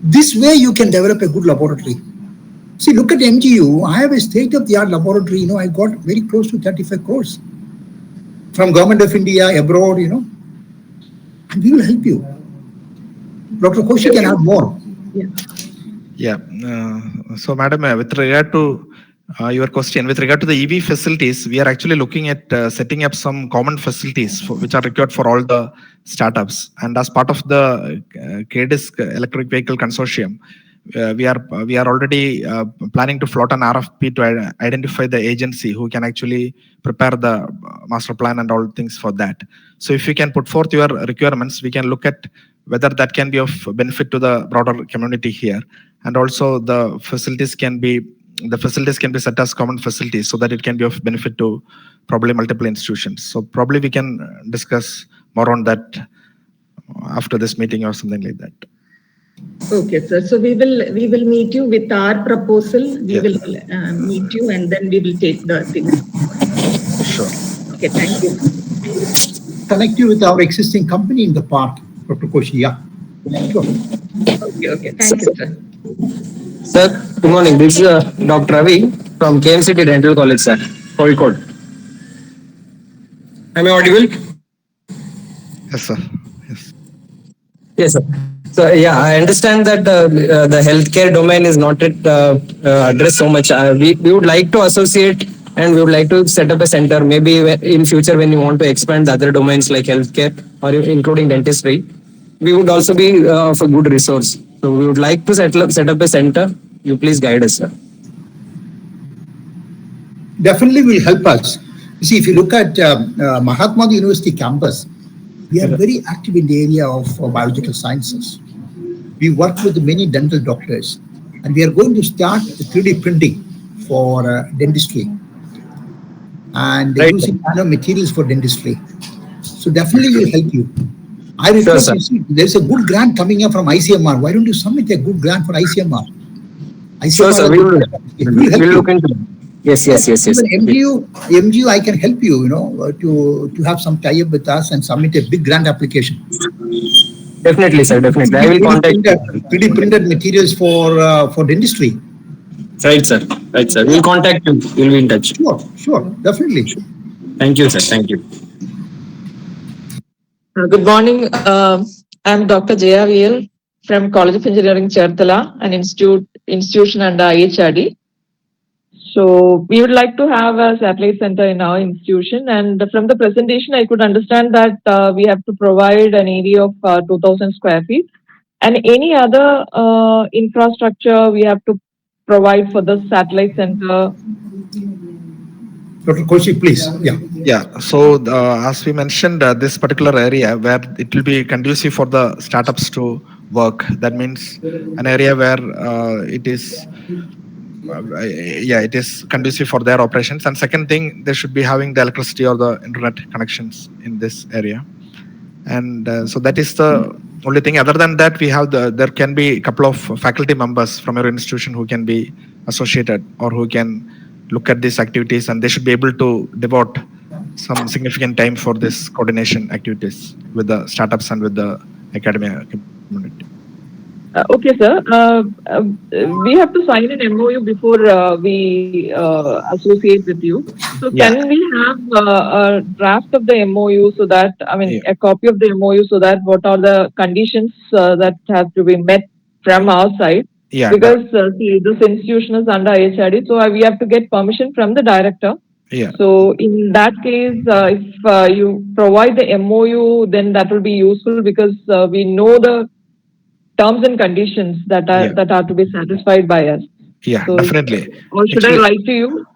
Speaker 3: This way you can develop a good laboratory. See, look at MGU. I have a state-of-the-art laboratory. I got very close to 35 crores from Government of India, abroad, and we will help you. Dr. Koshy can have more.
Speaker 4: Yeah. So, madam, with regard to your question, with regard to the EV facilities, we are actually looking at setting up some common facilities which are required for all the startups. And as part of the KDISC Electric Vehicle Consortium, we are already planning to float an RFP to identify the agency who can actually prepare the master plan and all things for that. So if you can put forth your requirements, we can look at whether that can be of benefit to the broader community here. And also the facilities can be set as common facilities so that it can be of benefit to probably multiple institutions. So probably we can discuss more on that after this meeting or something like that.
Speaker 14: Okay, sir. So we will meet you with our proposal. We will meet you and then we will take the things.
Speaker 4: Sure.
Speaker 14: Okay, thank you.
Speaker 3: Connect you with our existing company in the park, Dr. Koshy. Yeah. Sure.
Speaker 14: Okay. Thank you, sir.
Speaker 15: Sir, good morning. This is Dr. Ravi from KMCT Dental College, sir. Kozhikode. Am I audible?
Speaker 4: Yes, sir.
Speaker 15: Yes, sir. So yeah, I understand that the healthcare domain is not addressed so much. We would like to associate and we would like to set up a center maybe in future when you want to expand the other domains like healthcare or including dentistry. We would also be of a good resource. So we would like to set up a center. You please guide us, sir.
Speaker 3: Definitely will help us. You see, if you look at Mahatma University campus, we are very active in the area of biological sciences. We work with many dental doctors, and we are going to start 3D printing for dentistry and using nanomaterials for dentistry. So definitely will help you. I request you, see, there's a good grant coming up from ICMR. Why don't you submit a good grant for ICMR?
Speaker 15: Sure, sir. We'll look into it. Yes.
Speaker 3: MGU, I can help you, to have some tie-up with us and submit a big grant application.
Speaker 15: Definitely, sir. Definitely. I will contact
Speaker 3: 3D printed materials for dentistry.
Speaker 15: Right, sir. We'll contact you. We'll be in touch.
Speaker 3: Sure. Definitely.
Speaker 15: Thank you, sir. Thank you.
Speaker 8: Good morning. I'm Dr. Jaya VL from College of Engineering, Cherthala, an institution under IHRD.
Speaker 16: So we would like to have a satellite center in our institution. And from the presentation, I could understand that we have to provide an area of 2,000 square feet. And any other infrastructure we have to provide for the satellite center.
Speaker 3: Dr. Koshy, please. Yeah.
Speaker 4: Yeah. So as we mentioned, this particular area where it will be conducive for the startups to work. That means an area where it is, it is conducive for their operations. And second thing, they should be having the electricity or the internet connections in this area. And so that is the only thing. Other than that, we have there can be a couple of faculty members from your institution who can be associated or who can look at these activities, and they should be able to devote some significant time for this coordination activities with the startups and with the academia community.
Speaker 16: Okay, sir. We have to sign an MOU before we associate with you. So can we have a draft of the MOU so that, a copy of the MOU so that what are the conditions that have to be met from our side?
Speaker 4: Yeah.
Speaker 16: Because see, this institution is under IHRD, so we have to get permission from the director.
Speaker 4: Yeah.
Speaker 16: So in that case, if you provide the MOU, then that will be useful because we know the terms and conditions that are to be satisfied by us.
Speaker 4: Yeah,
Speaker 16: so
Speaker 4: definitely.
Speaker 16: Or should I write to you?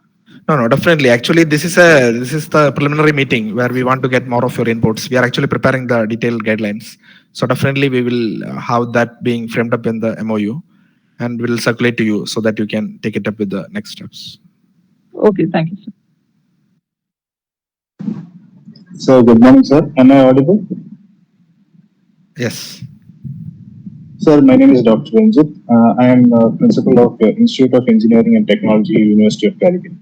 Speaker 4: No, definitely. Actually, this is the preliminary meeting where we want to get more of your inputs. We are actually preparing the detailed guidelines. So definitely we will have that being framed up in the MOU, and we'll circulate to you so that you can take it up with the next steps.
Speaker 16: Okay, thank you, sir.
Speaker 17: So good morning, sir. Am I audible?
Speaker 4: Yes.
Speaker 17: Sir, my name is Dr. Ranjit. I am principal of Institute of Engineering and Technology, University of Calicut.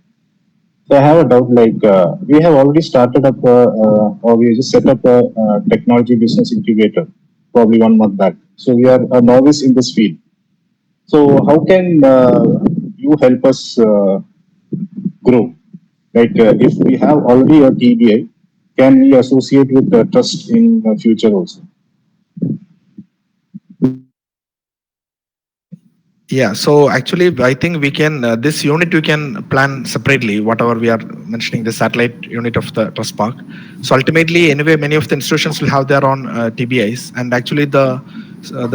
Speaker 17: So I have a doubt, like we have already started up or we just set up a technology business incubator probably 1 month back. So we are a novice in this field. So how can you help us grow? Like if we have already a TBI, can we associate with TrEST in the future also?
Speaker 4: Yeah, so actually, I think we can, this unit you can plan separately, whatever we are mentioning, the satellite unit of the TrESTPark. So ultimately, anyway, many of the institutions will have their own TBIs, and actually the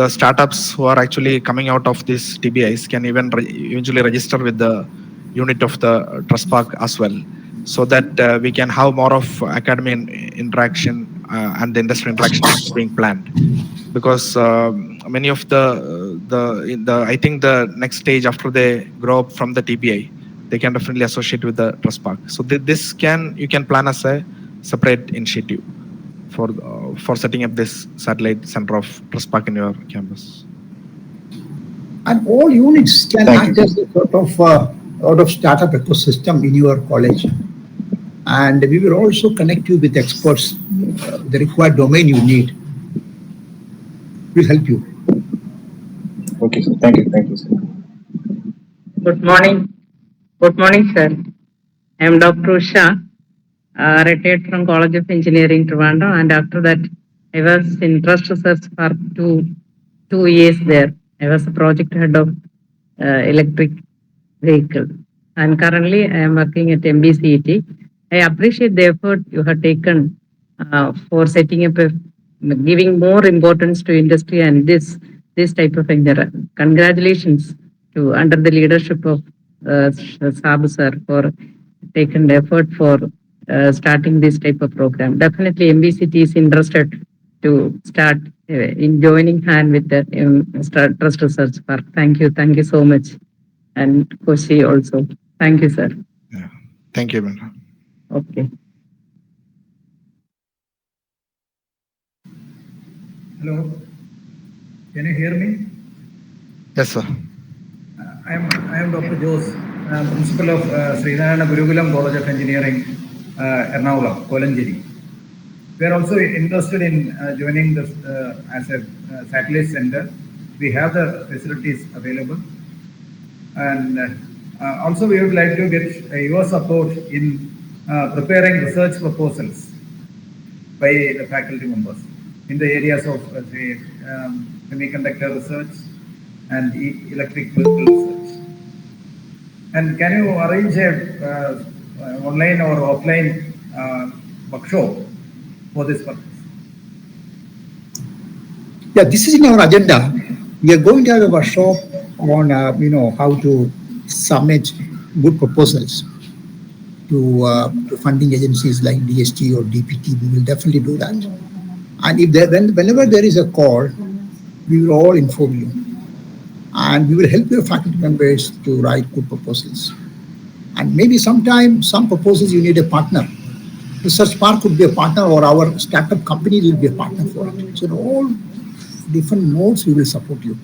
Speaker 4: startups who are actually coming out of these TBIs can even eventually register with the unit of the TrESTPark as well, so that we can have more of academic interaction and the industry interactions being planned. Because many of the I think the next stage after they grow up from the TBI, they can definitely associate with the TrESTPark. So this you can plan as a separate initiative for setting up this satellite center of TrESTPark in your campus.
Speaker 3: And all units can act as a sort of startup ecosystem in your college. And we will also connect you with experts, the required domain you need. We'll help you.
Speaker 17: Okay, sir. Thank you, sir.
Speaker 18: Good morning. Good morning, sir. I am Dr. Usha, retired from College of Engineering, Trivandrum, and after that, I was in TrEST Research for two years there. I was the project head of electric vehicle, and currently I am working at MBCET. I appreciate the effort you have taken for setting up giving more importance to industry and this type of endeavor. Congratulations to under the leadership of Sabu sir for taking the effort for starting this type of program. Definitely MBCT is interested to start in joining hand with the TrEST Research Park. Thank you so much. And Koshy also. Thank you, sir.
Speaker 4: Yeah. Thank you, Brenda.
Speaker 18: Okay.
Speaker 19: Hello. Can you hear me?
Speaker 4: Yes, sir.
Speaker 19: I am Dr. Jose, principal of Srinarayana Gurukulam College of Engineering, Ernakulam, Kolanjeri. We are also interested in joining this as a satellite center. We have the facilities available, and also we would like to get your support in preparing research proposals by the faculty members in the areas of say, semiconductor research and electric vehicle research. And can you arrange a online or offline workshop for this purpose?
Speaker 3: Yeah, this is in our agenda. We are going to have a workshop on, how to submit good proposals to funding agencies like DST or DPT. We will definitely do that. And if whenever there is a call, we will all inform you. And we will help your faculty members to write good proposals. And maybe sometime some proposals you need a partner. TrESTPark could be a partner, or our startup company will be a partner for it. So in all different modes, we will support you.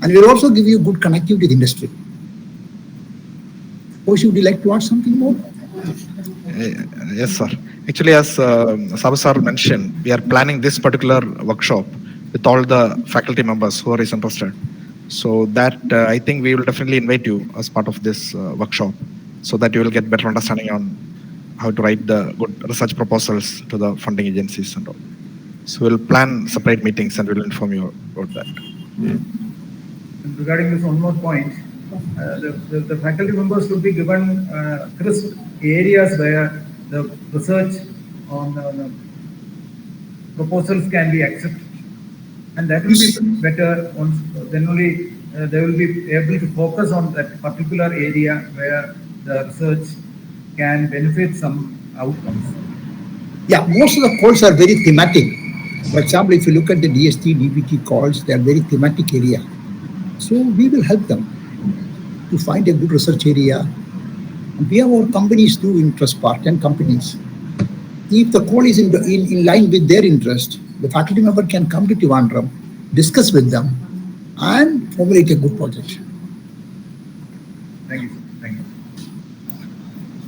Speaker 3: And we will also give you good connectivity with industry. Koshy, would you like to add something more?
Speaker 4: Yes, sir. Actually, as Sabu sir mentioned, we are planning this particular workshop with all the faculty members who are interested. So that I think we will definitely invite you as part of this workshop, so that you will get better understanding on how to write the good research proposals to the funding agencies and all. So we'll plan separate meetings and we'll inform you about that.
Speaker 19: And regarding this one more point, the faculty members should be given crisp areas where the research on proposals can be accepted. And that will be better once, then only they will be able to focus on that particular area where the research can benefit some outcomes.
Speaker 3: Yeah, most of the calls are very thematic. For example, if you look at the DST, DPT calls, they are very thematic area. So we will help them to find a good research area. And we have our companies too in TrESTPark, 10 companies. If the call is in line with their interest, the faculty member can come to Trivandrum, discuss with them, and formulate a good project.
Speaker 19: Thank you. Thank you.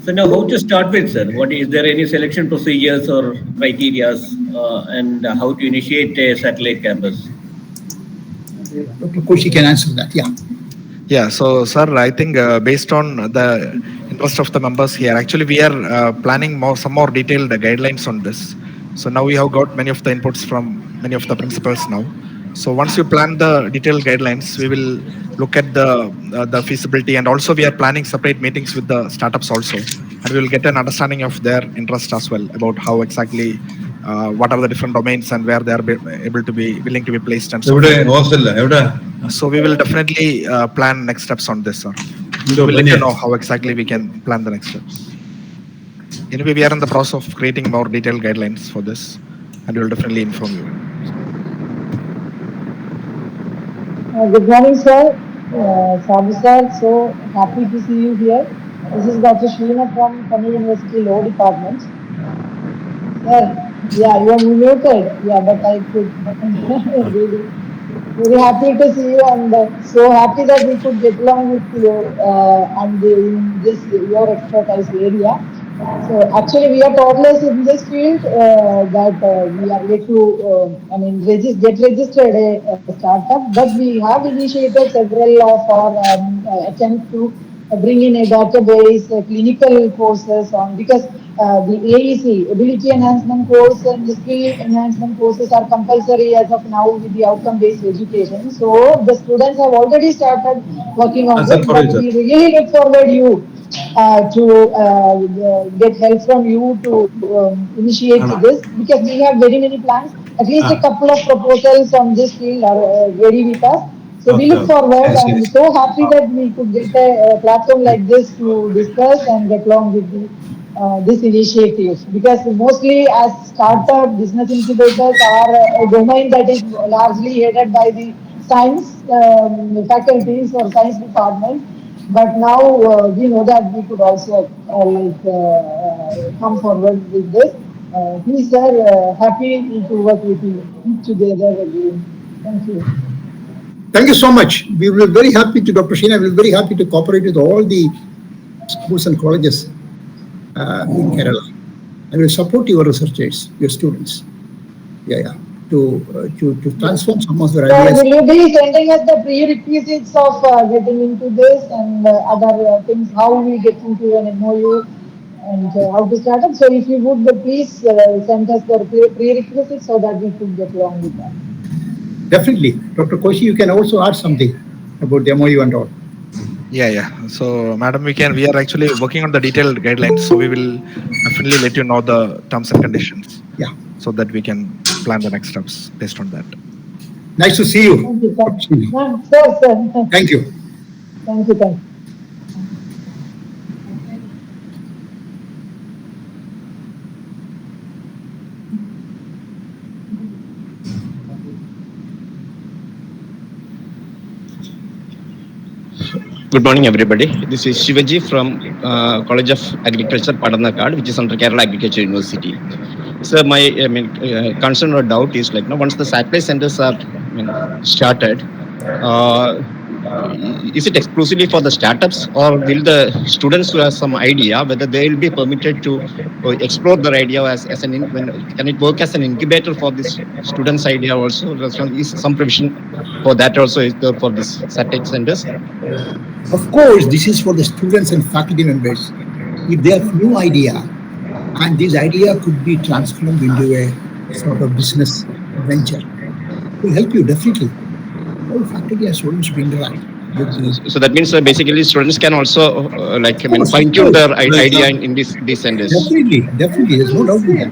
Speaker 9: So now, how to start with, sir? What is there any selection procedures or criteria, and how to initiate a satellite campus?
Speaker 3: Dr. Koshy can answer that. Yeah.
Speaker 4: Yeah. So, sir, I think based on the interest of the members here, actually we are planning some more detailed guidelines on this. So now we have got many of the inputs from many of the principals now. So once you plan the detailed guidelines, we will look at the feasibility, and also we are planning separate meetings with the startups also, and we will get an understanding of their interest as well about how exactly what are the different domains and where they are able to be willing to be placed and so forth. So we will definitely plan next steps on this, sir. So we'll let you know how exactly we can plan the next steps. Anyway, we are in the process of creating more detailed guidelines for this, and we will definitely inform you.
Speaker 20: Good morning, sir. Sabu sir, so happy to see you here. This is Dr. Shrina from Tamil University Law Department. Sir, yeah, you are muted. Yeah, but I could really very happy to see you, and so happy that we could get along with you and in this your expertise area. So actually, we are toddlers in this field that we are yet to, get registered a startup, but we have initiated several of our attempts to bring in a database, clinical courses on, because the AEC, ability enhancement course and the skill enhancement courses are compulsory as of now with the outcome-based education. So the students have already started working on this, but we really look forward you to get help from you to initiate this, because we have very many plans. At least a couple of proposals on this field are ready with us. So we look forward and so happy that we could get a platform like this to discuss and get along with this initiative, because mostly as startup business incubators are a domain that is largely headed by the science faculties or science department. But now we know that we could also come forward with this. Please, sir, happy to work with you together again. Thank you.
Speaker 3: Thank you so much. We will be very happy to, Dr. Sheena, we will be very happy to cooperate with all the schools and colleges in Kerala. And will support your researchers, your students. Yeah. To transform some of their ideas.
Speaker 20: Will you be sending us the prerequisites of getting into this and other things, how we get into an MOU and how to start up? So if you would please send us the prerequisites so that we could get along with that.
Speaker 3: Definitely. Dr. Koshy, you can also add something about the MOU and all.
Speaker 4: Yeah. So, madam, we are actually working on the detailed guidelines. So we will definitely let you know the terms and conditions.
Speaker 3: Yeah.
Speaker 4: So that we can plan the next steps based on that.
Speaker 3: Nice to see you.
Speaker 20: Thank you, sir. Sir.
Speaker 3: Thank you.
Speaker 20: Thank you, thank you.
Speaker 21: Good morning, everybody. This is Shivaji from College of Agriculture, Padanakad, which is under Kerala Agriculture University. So my concern or doubt is like, once the satellite centers are started, is it exclusively for the startups, or will the students who have some idea whether they will be permitted to explore their idea can it work as an incubator for this students' idea also? Is some provision for that also is there for this satellite centers?
Speaker 3: Of course, this is for the students and faculty members. If they have new idea, and this idea could be transformed into a sort of business venture, will help you definitely. All faculty and students should interact with the.
Speaker 21: So that means basically students can also fine tune their idea in these centers.
Speaker 3: Definitely, there's no doubt in that.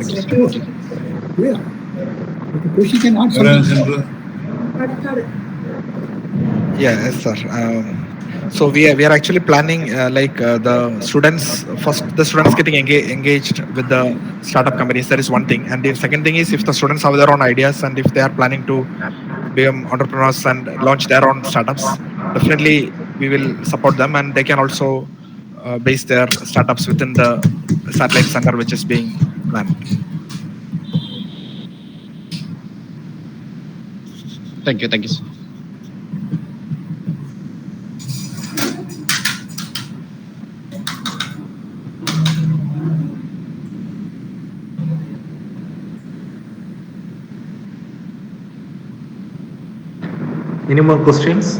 Speaker 21: Thank you.
Speaker 3: Yeah. Dr. Koshy can add something.
Speaker 4: Yes, sir. So we are actually planning the students getting engaged with the startup companies. That is one thing, and the second thing is if the students have their own ideas and if they are planning to become entrepreneurs and launch their own startups, definitely we will support them, and they can also base their startups within the satellite center which is being planned.
Speaker 21: Thank you, sir.
Speaker 1: Any more questions?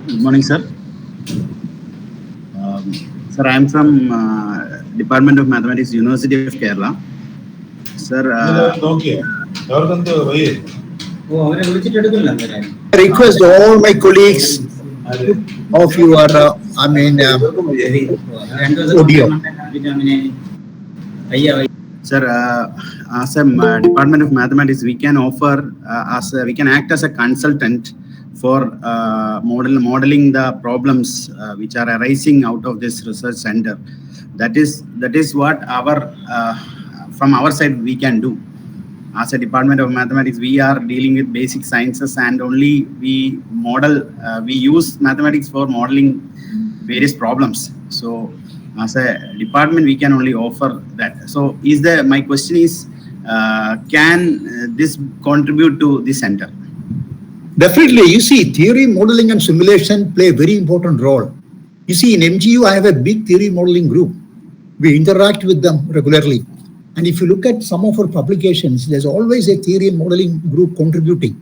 Speaker 22: Good morning, sir. Sir, I am from Department of Mathematics, University of Kerala. Sir,
Speaker 3: I request all my colleagues of your, audio.
Speaker 22: Sir, as a Department of Mathematics, we can offer, we can act as a consultant for modeling the problems which are arising out of this research center. That is what from our side we can do. As a Department of Mathematics, we are dealing with basic sciences, and only we use mathematics for modeling various problems. So as a department, we can only offer that. So my question is, can this contribute to the center?
Speaker 3: Definitely. You see, theory, modeling, and simulation play a very important role. You see, in MGU, I have a big theory modeling group. We interact with them regularly. And if you look at some of our publications, there's always a theory and modeling group contributing.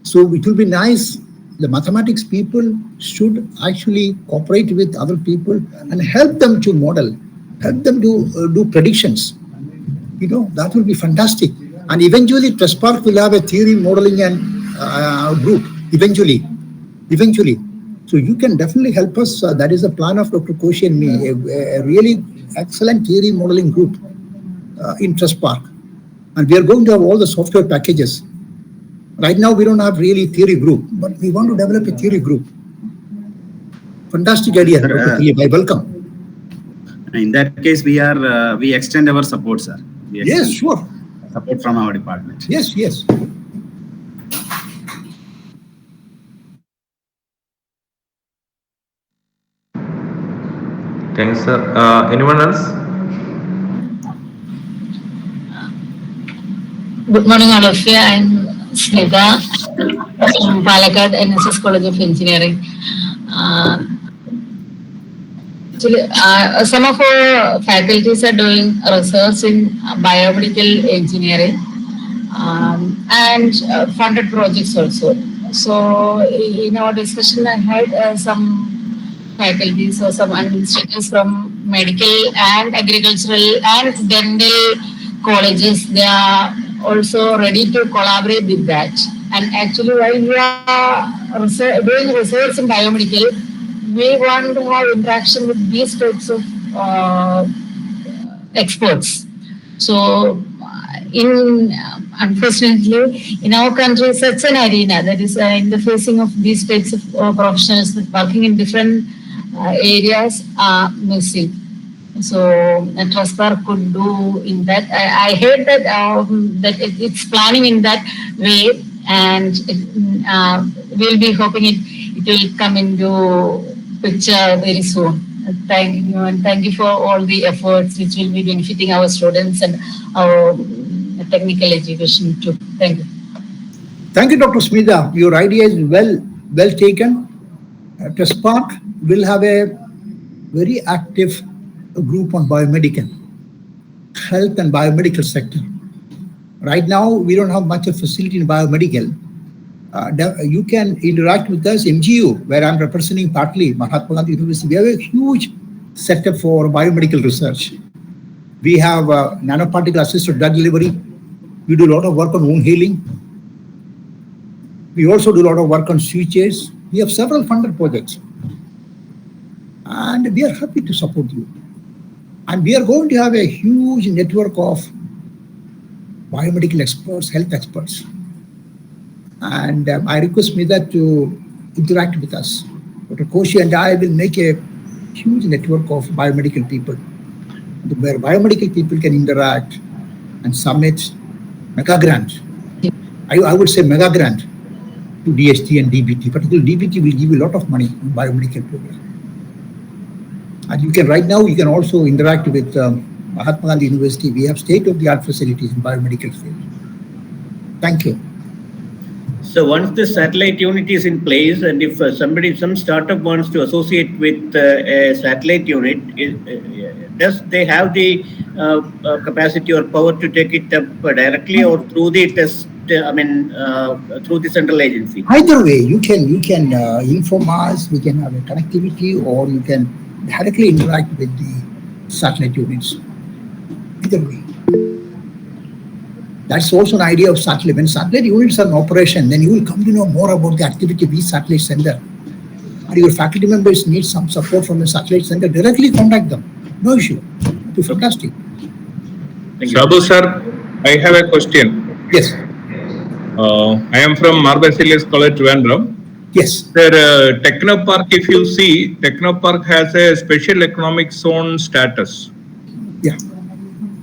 Speaker 3: So it will be nice. The mathematics people should actually cooperate with other people and help them to model, help them to do predictions. That will be fantastic. And eventually, TrESTPark will have a theory, modeling, and group eventually. So you can definitely help us. That is the plan of Dr. Koshy and me, a really excellent theory modeling group in TrESTPark. And we are going to have all the software packages. Right now, we don't have really theory group, but we want to develop a theory group. Fantastic idea, Dr. Philip. I welcome.
Speaker 22: In that case, we extend our support, sir.
Speaker 3: Yes, sure.
Speaker 22: Support from our department.
Speaker 3: Yes.
Speaker 1: Thanks, sir. Anyone else?
Speaker 23: Good morning, all of you. I'm Snida from Palakkad NSS College of Engineering. Actually, some of our faculties are doing research in biomedical engineering and funded projects also. So in our discussion, I had some faculties or some administrators from medical and agricultural and dental colleges, they are also ready to collaborate with that. And actually, while we are doing research in biomedical, we want to have interaction with these types of experts. So, unfortunately, in our country, such an arena that is interfacing of these types of professionals working in different areas are missing. So TrESTPark could do in that. I heard that it's planning in that way, and we'll be hoping it will come into picture very soon. Thank you, and thank you for all the efforts which will be benefiting our students and our technical education too. Thank you.
Speaker 3: Thank you, Dr. Smita. Your idea is well taken. TrESTPark will have a very active group on biomedical, health and biomedical sector. Right now, we don't have much of facility in biomedical. You can interact with us, MGU, where I'm representing partly Mahatma Gandhi University. We have a huge setup for biomedical research. We have nanoparticle assisted drug delivery. We do a lot of work on wound healing. We also do a lot of work on switches. We have several funded projects. And we are happy to support you. And we are going to have a huge network of biomedical experts, health experts. And I request Smita to interact with us. Dr. Koshy and I will make a huge network of biomedical people, where biomedical people can interact and submit mega grant. I would say mega grant to DST and DBT, particularly DBT will give you a lot of money in biomedical program. And you can, right now, you can also interact with Mahatma Gandhi University. We have state-of-the-art facilities in biomedical field. Thank you.
Speaker 9: So once the satellite unit is in place, and if some startup wants to associate with a satellite unit, does they have the capacity or power to take it up directly or through the test? Through the central agency.
Speaker 3: Either way, you can inform us. We can have a connectivity, or you can directly interact with the satellite units. Either way. That's also an idea of satellite. When satellite units are in operation, then you will come to know more about the activity of each satellite center. And your faculty members need some support from the satellite center, directly contact them. No issue. It'll be fantastic.
Speaker 1: Sabu sir, I have a question.
Speaker 3: Yes.
Speaker 1: I am from Marbacilius College, Trivandrum.
Speaker 3: Yes.
Speaker 1: Sir, TechnoPark, if you see, TechnoPark has a special economic zone status.
Speaker 3: Yeah.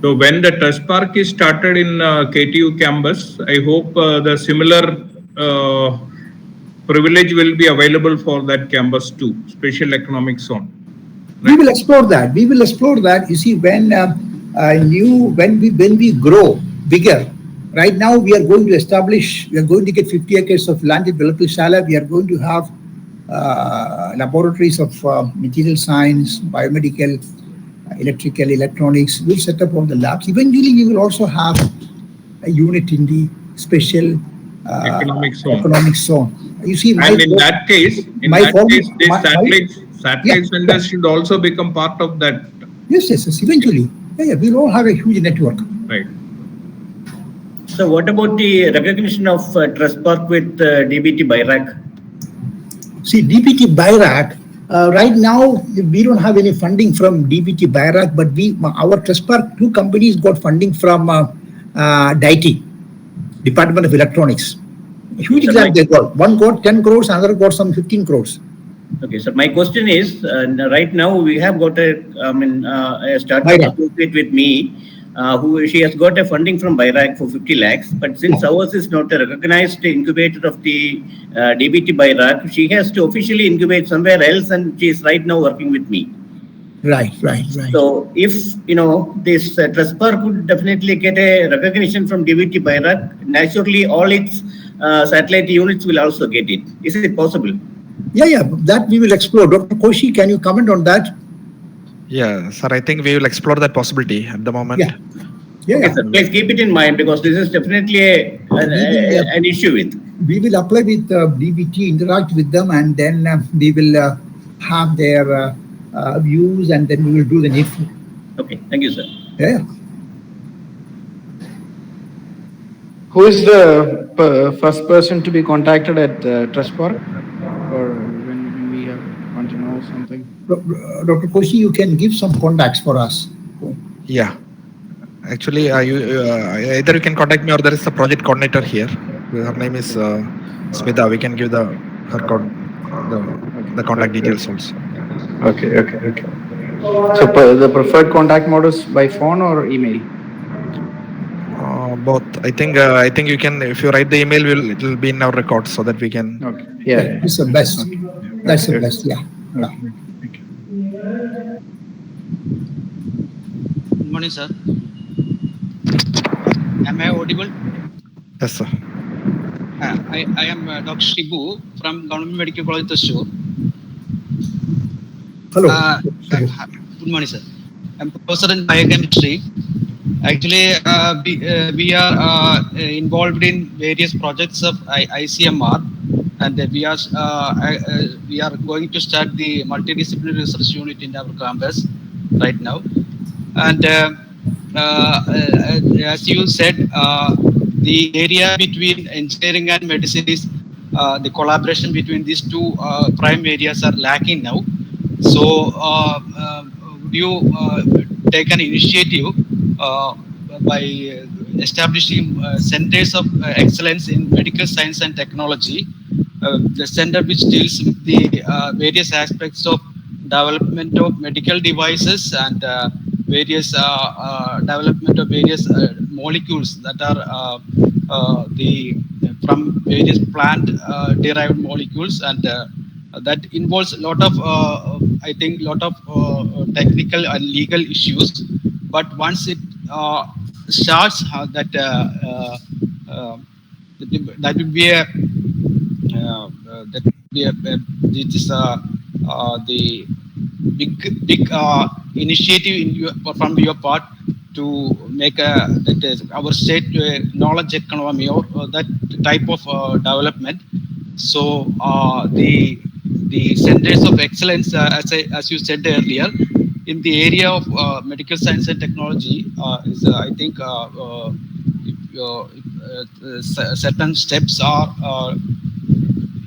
Speaker 1: So when the TrESTPark is started in KTU campus, I hope the similar privilege will be available for that campus too, special economic zone.
Speaker 3: Right? We will explore that. We will explore that. You see, when we grow bigger, right now we are going to establish, we are going to get 50 acres of land in Shala. We are going to have laboratories of material science, biomedical, electrical, electronics. We'll set up all the labs. Eventually, we will also have a unit in the special
Speaker 1: economic
Speaker 3: zone. You see,
Speaker 1: in that case, the satellite centers should also become part of that.
Speaker 3: Yes, eventually. Yeah, we'll all have a huge network.
Speaker 1: Right.
Speaker 9: So what about the recognition of TrESTPark with DBT BIRAC?
Speaker 3: See, DBT BIRAC, right now, we don't have any funding from DBT BIRAC, but our TrESTPark, 2 companies got funding from DIT, Department of Electronics. A huge grant they got. One got 10 crores, another got some 15 crores.
Speaker 9: Okay, so my question is, right now we have got a startup associate with me, she has got a funding from BIRAC for 50 lakhs, but since ours is not a recognized incubator of the DBT BIRAC, she has to officially incubate somewhere else, and she is right now working with me.
Speaker 3: Right.
Speaker 9: So if, this TrESTPark would definitely get a recognition from DBT BIRAC, naturally all its satellite units will also get it. Is it possible?
Speaker 3: Yeah, that we will explore. Dr. Koshy, can you comment on that?
Speaker 4: Yeah, sir, I think we will explore that possibility at the moment.
Speaker 3: Yeah.
Speaker 9: Okay, sir, please keep it in mind, because this is definitely an issue with.
Speaker 3: We will apply with DBT, interact with them, and then we will have their views, and then we will do the needful.
Speaker 9: Okay, thank you, sir.
Speaker 3: Yeah.
Speaker 12: Who is the first person to be contacted at TrESTPark, or when we want to know something?
Speaker 3: Dr. Koshy, you can give some contacts for us.
Speaker 4: Yeah. Actually, either you can contact me or there is a project coordinator here. Her name is Smita. We can give the contact details also.
Speaker 12: Okay. So the preferred contact mode is by phone or email?
Speaker 4: Both. I think you can, if you write the email, it will be in our records so that we can.
Speaker 12: Okay. Yeah.
Speaker 3: It's the best. That's the best. Yeah.
Speaker 2: Good morning, sir. Am I audible?
Speaker 4: Yes, sir.
Speaker 2: I am Dr. Shibu from Government Medical College, Thrissur.
Speaker 3: Hello.
Speaker 2: Good morning, sir. I'm professor in biochemistry. Actually, we are involved in various projects of ICMR, and we are going to start the multidisciplinary research unit in our campus right now. And as you said, the area between engineering and medicine is the collaboration between these two prime areas are lacking now. So, would you take an initiative by establishing centers of excellence in medical science and technology? The center which deals with the various aspects of development of medical devices and various development of various molecules that are from various plant derived molecules, and that involves a lot of I think lot of technical and legal issues. But once it starts, that will be a it is the big initiative from your part to make that is our state knowledge economy or that type of development. So the centers of excellence, as you said earlier, in the area of medical science and technology is I think certain steps are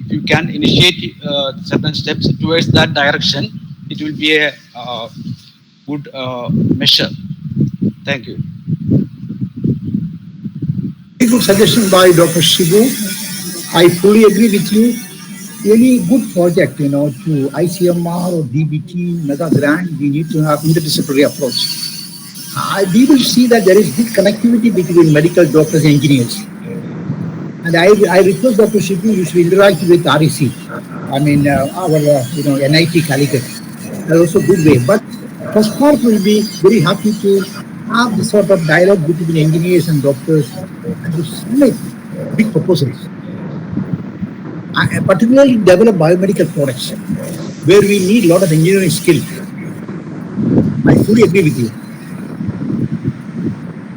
Speaker 2: if you can initiate certain steps towards that direction, it will be a good measure. Thank you.
Speaker 3: Very good suggestion by Dr. Shibu. I fully agree with you. Any good project, to ICMR or DBT, mega grant, we need to have interdisciplinary approach. We will see that there is good connectivity between medical doctors and engineers. And I request Dr. Shibu, you should interact with REC. I mean, our NIT Calicut. That's also a good way. But TrESTPark will be very happy to have this sort of dialogue between engineers and doctors and to submit big proposals. I particularly develop biomedical products where we need a lot of engineering skill. I fully agree with you.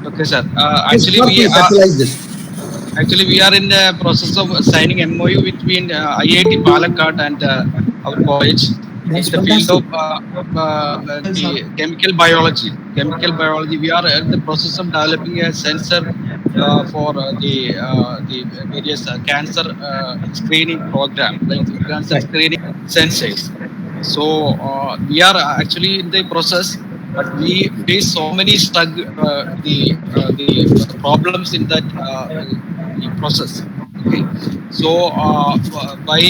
Speaker 2: Okay, sir.
Speaker 3: Actually,
Speaker 2: we are in the process of signing MOU between IIT Palakkad and our college in the field of the chemical biology. We are in the process of developing a sensor for the various cancer screening program, like cancer screening sensors. So we are actually in the process, but we face so many the problems in that the process. Okay, so by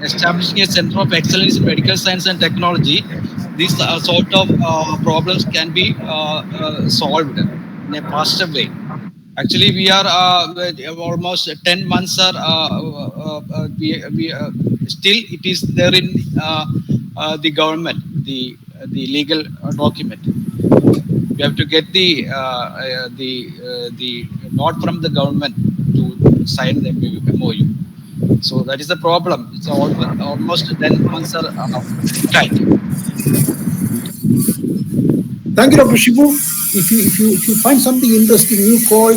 Speaker 2: establishing a center of excellence in medical science and technology, these sort of problems can be solved in a faster way. Actually, we are almost 10 months are still it is there in the government, the legal document. We have to get the note from the government to sign the MOU. So that is the problem. It's almost 10 months are tight.
Speaker 3: Thank you, Dr. Shibu. If you find something interesting, you call.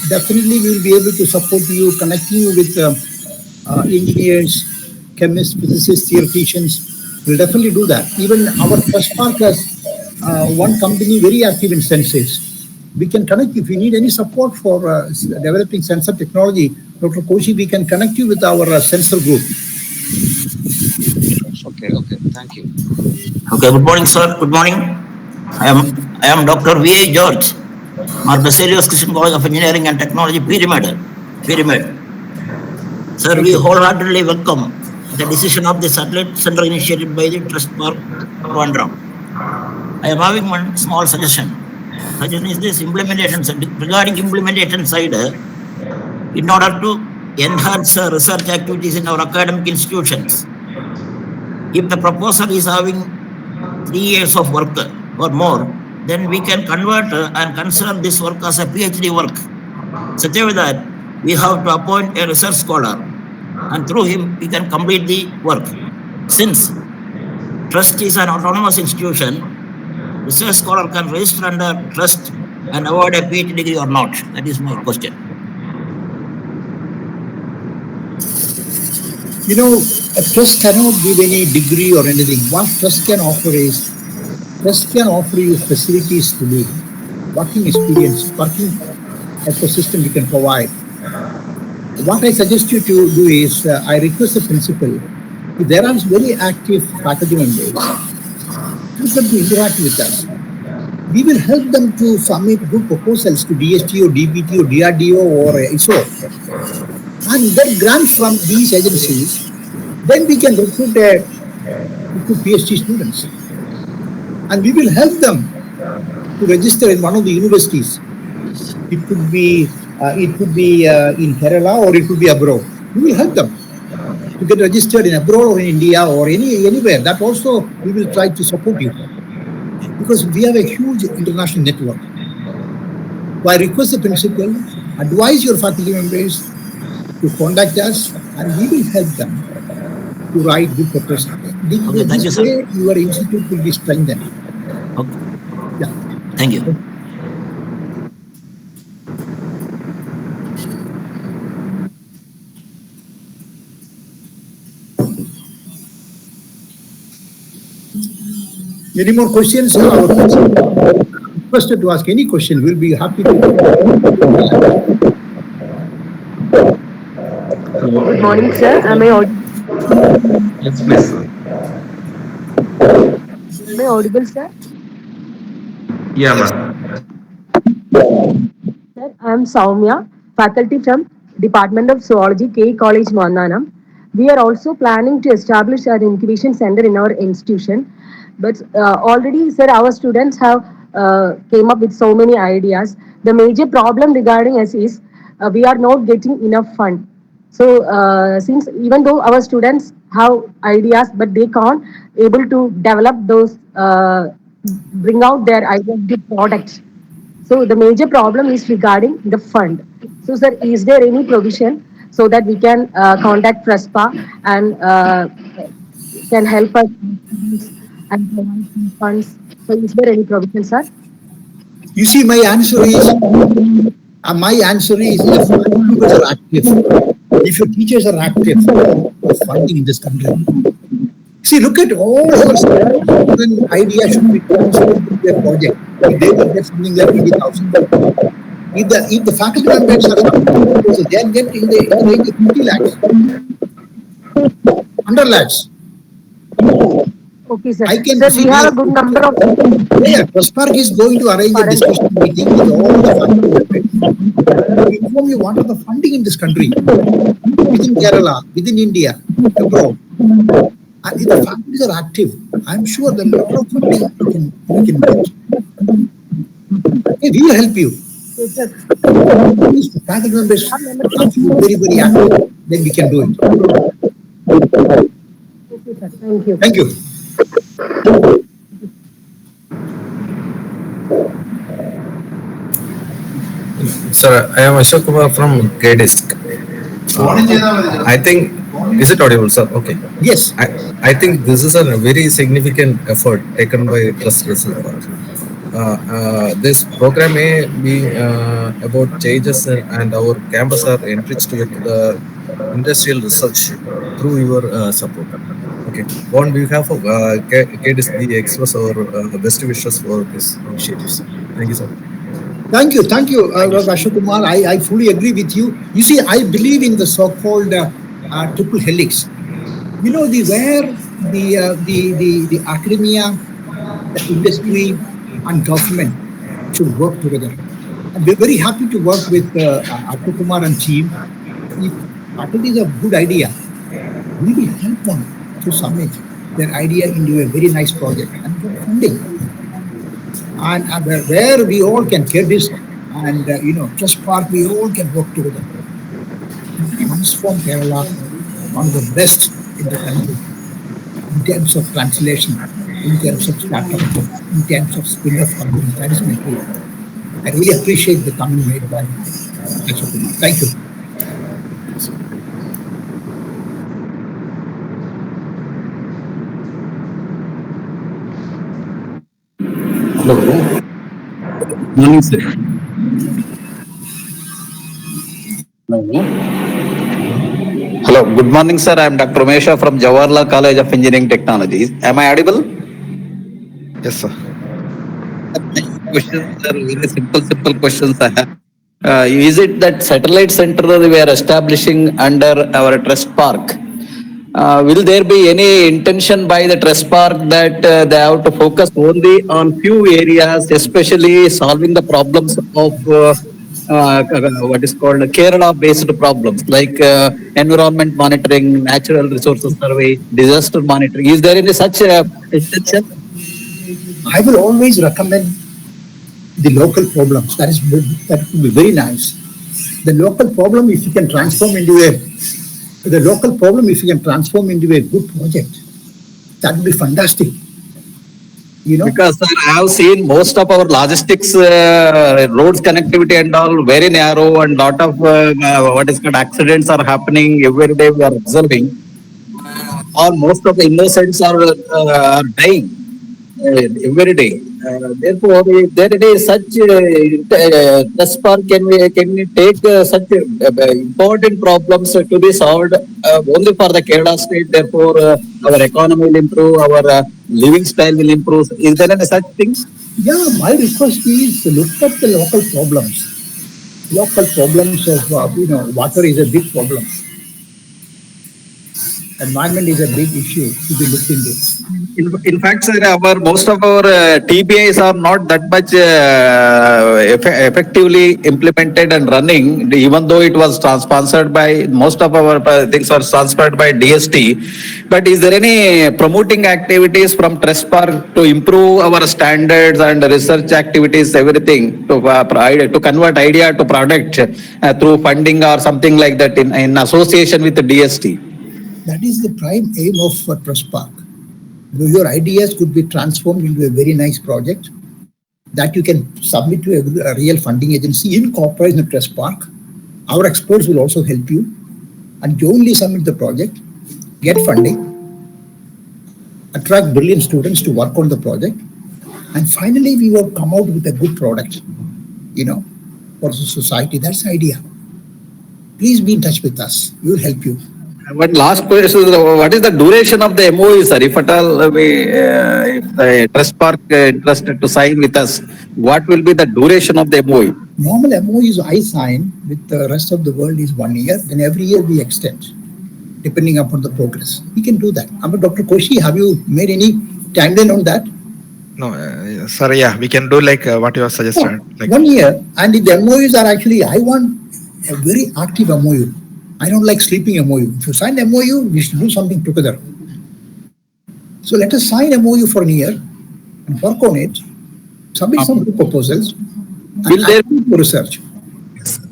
Speaker 3: Definitely, we will be able to support you, connecting you with engineers, chemists, physicists, theoreticians. We'll definitely do that. Even our TrESTPark has one company very active in sensors. We can connect you. If you need any support for developing sensor technology, Dr. Koshy, we can connect you with our sensor group.
Speaker 2: Okay, thank you.
Speaker 5: Okay, good morning, sir. Good morning. I am Dr. V.A. George, Marbaselios Christian College of Engineering and Technology, Pyramid. Sir, we wholeheartedly welcome the decision of the satellite center initiated by the TrESTPark, Trivandrum. I am having one small suggestion. Suggestion is this: regarding implementation side, in order to enhance research activities in our academic institutions, if the proposal is having 3 years of work or more, then we can convert and consider this work as a PhD work, such a way that we have to appoint a research scholar, and through him we can complete the work. Since TrEST is an autonomous institution, research scholar can register under TrEST and award a PhD degree or not. That is my question.
Speaker 3: You know, a TrEST cannot give any degree or anything. What TrEST can offer is, TrEST can offer you facilities to live, working experience, working ecosystem we can provide. What I suggest you to do is, I request the principal, if there are very active faculty members, ask them to interact with us. We will help them to submit good proposals to DST or DBT or DRDO or ISRO and get grants from these agencies. Then we can recruit PhD students, and we will help them to register in one of the universities. It could be in Kerala or it could be abroad. We will help them to get registered in abroad or in India or anywhere. That also we will try to support you, because we have a huge international network. So I request the principal, advise your faculty members to contact us, and we will help them to write good proposals.
Speaker 5: Okay, thank you, sir.
Speaker 3: Your institute will be strengthened.
Speaker 5: Okay.
Speaker 3: Yeah.
Speaker 5: Thank you.
Speaker 3: Any more questions? Requested to ask any question. We'll be happy to.
Speaker 6: Good morning, sir. Am I audible?
Speaker 1: Yes, please, sir.
Speaker 6: Am I audible, sir?
Speaker 1: Yeah, ma'am.
Speaker 6: Sir, I am Soumya, faculty from Department of Zoology, K College, Mandanam. We are also planning to establish an incubation center in our institution. But already, sir, our students have came up with so many ideas. The major problem regarding us is we are not getting enough fund. So since even though our students have ideas, but they can't able to develop those, bring out their ideas, the products. So the major problem is regarding the fund. So sir, is there any provision so that we can contact TrESTPark and can help us and provide some funds? So is there any provision, sir?
Speaker 3: You see, my answer is if students are active, if your teachers are active, funding in this country. See, look at all our student ideas should be transferred to their project. If they will get something like 20,000. If the faculty members are proposal, they are getting in the range of 50 lakhs, 100 lakhs.
Speaker 6: Okay, sir.
Speaker 3: I can
Speaker 6: Sir,
Speaker 3: see
Speaker 6: we have a good number of.
Speaker 3: Yeah, TrESTPark is going to arrange a discussion meeting with all the faculty members to inform you what are the funding in this country, within Kerala, within India, abroad. And if the faculties are active, I'm sure the lot of funding we can get. Okay, we will help you.
Speaker 6: Yes, sir.
Speaker 3: Please, faculty members are very, very active, then we can do it.
Speaker 6: Okay, sir. Thank you.
Speaker 3: Thank you.
Speaker 7: Sir, I am Ashok Kumar from KDISC. I think, is it audible, sir? Okay.
Speaker 3: Yes.
Speaker 7: I think this is a very significant effort taken by TrEST Research Park. This program may be about changes and our campus are enriched with the industrial research through your support. Okay. On behalf of KDISC, we express our best wishes for this initiative. Thank you, sir.
Speaker 3: Thank you, Ashok Kumar. I fully agree with you. You see, I believe in the so-called triple helix. You know, where the academia, the industry, and government should work together. And we're very happy to work with Ashok Kumar and team. If faculty is a good idea, we will help them to submit their idea into a very nice project and get funding. And where we all can care this, and TrESTPark, we all can work together to transform Kerala one of the best in the country in terms of translation, in terms of startup, in terms of spin-off companies. That is my goal. I really appreciate the comment made by Ashok Kumar. Thank you.
Speaker 10: Hello. Morning, sir. Hello. Good morning, sir. I am Dr. Umesha from Jawaharlal College of Engineering Technologies. Am I audible?
Speaker 4: Yes, sir.
Speaker 10: Questions are very simple questions I have. Is it that satellite center we are establishing under our TrESTPark? Will there be any intention by the TrESTPark that they have to focus only on few areas, especially solving the problems of what is called Kerala-based problems like environment monitoring, natural resources survey, disaster monitoring? Is there any such intention?
Speaker 3: I will always recommend the local problems. That would be very nice. The local problem, if you can transform into a good project, that would be fantastic.
Speaker 10: Because I have seen most of our logistics, roads connectivity and all very narrow, and lot of what is called accidents are happening every day. We are observing, or most of the innocents are dying every day. Therefore, if there is such TrESTPark, can we take such important problems to be solved only for the Kerala state? Therefore, our economy will improve, our living style will improve. Is there any such thing?
Speaker 3: Yeah, my request is to look at the local problems. Local problems of water is a big problem. Environment is a big issue to be looked into.
Speaker 10: In fact, sir, most of our TBIs are not that much effectively implemented and running, even though it was sponsored by, most of our things are sponsored by DST. But is there any promoting activities from TrESTPark to improve our standards and research activities, everything, to convert idea to product through funding or something like that in association with the DST?
Speaker 3: That is the prime aim of TrESTPark. Your ideas could be transformed into a very nice project that you can submit to a real funding agency in cooperation with TrESTPark. Our experts will also help you, and jointly submit the project, get funding, attract brilliant students to work on the project, and finally we will come out with a good product, for the society. That's the idea. Please be in touch with us. We will help you.
Speaker 10: One last question: what is the duration of the MOU, sir? If at all if the TrESTPark interested to sign with us, what will be the duration of the MOU?
Speaker 3: Normal MOUs I sign with the rest of the world is 1 year. Then every year we extend, depending upon the progress. We can do that. Dr. Koshy, have you made any timeline on that?
Speaker 4: No, sir. Yeah, we can do like what you have suggested. Like
Speaker 3: 1 year, and if the MOUs are actually, I want a very active MOU. I don't like sleeping MOU. If you sign MOU, we should do something together. So let us sign MOU for 1 year and work on it, submit some proposals,
Speaker 10: will there
Speaker 3: be research?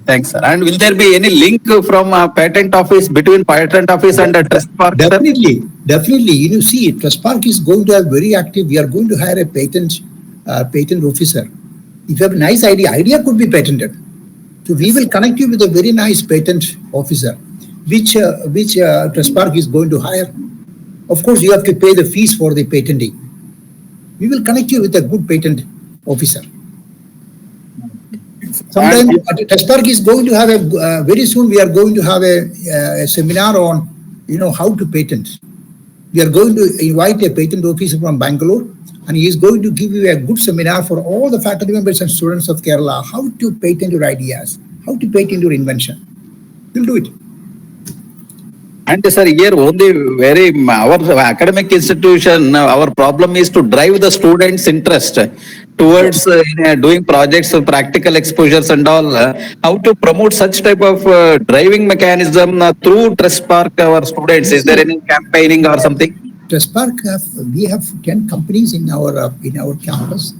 Speaker 10: Thanks, sir. And will there be any link from patent office, between patent office and TrESTPark?
Speaker 3: Definitely. You see, TrESTPark is going to have very active. We are going to hire a patent officer. If you have a nice idea could be patented. So we will connect you with a very nice patent officer, which TrESTPark is going to hire. Of course, you have to pay the fees for the patenting. We will connect you with a good patent officer. Sometimes TrESTPark is going to have very soon we are going to have a seminar on how to patent. We are going to invite a patent officer from Bangalore And he is going to give you a good seminar for all the faculty members and students of Kerala, how to patent your ideas, how to patent your invention. We'll do it.
Speaker 10: And sir, here only our academic institution, our problem is to drive the students' interest towards doing projects, practical exposures and all. How to promote such type of driving mechanism through TrESTPark our students? Is there any campaigning or something?
Speaker 3: TrESTPark, we have 10 companies in our campus.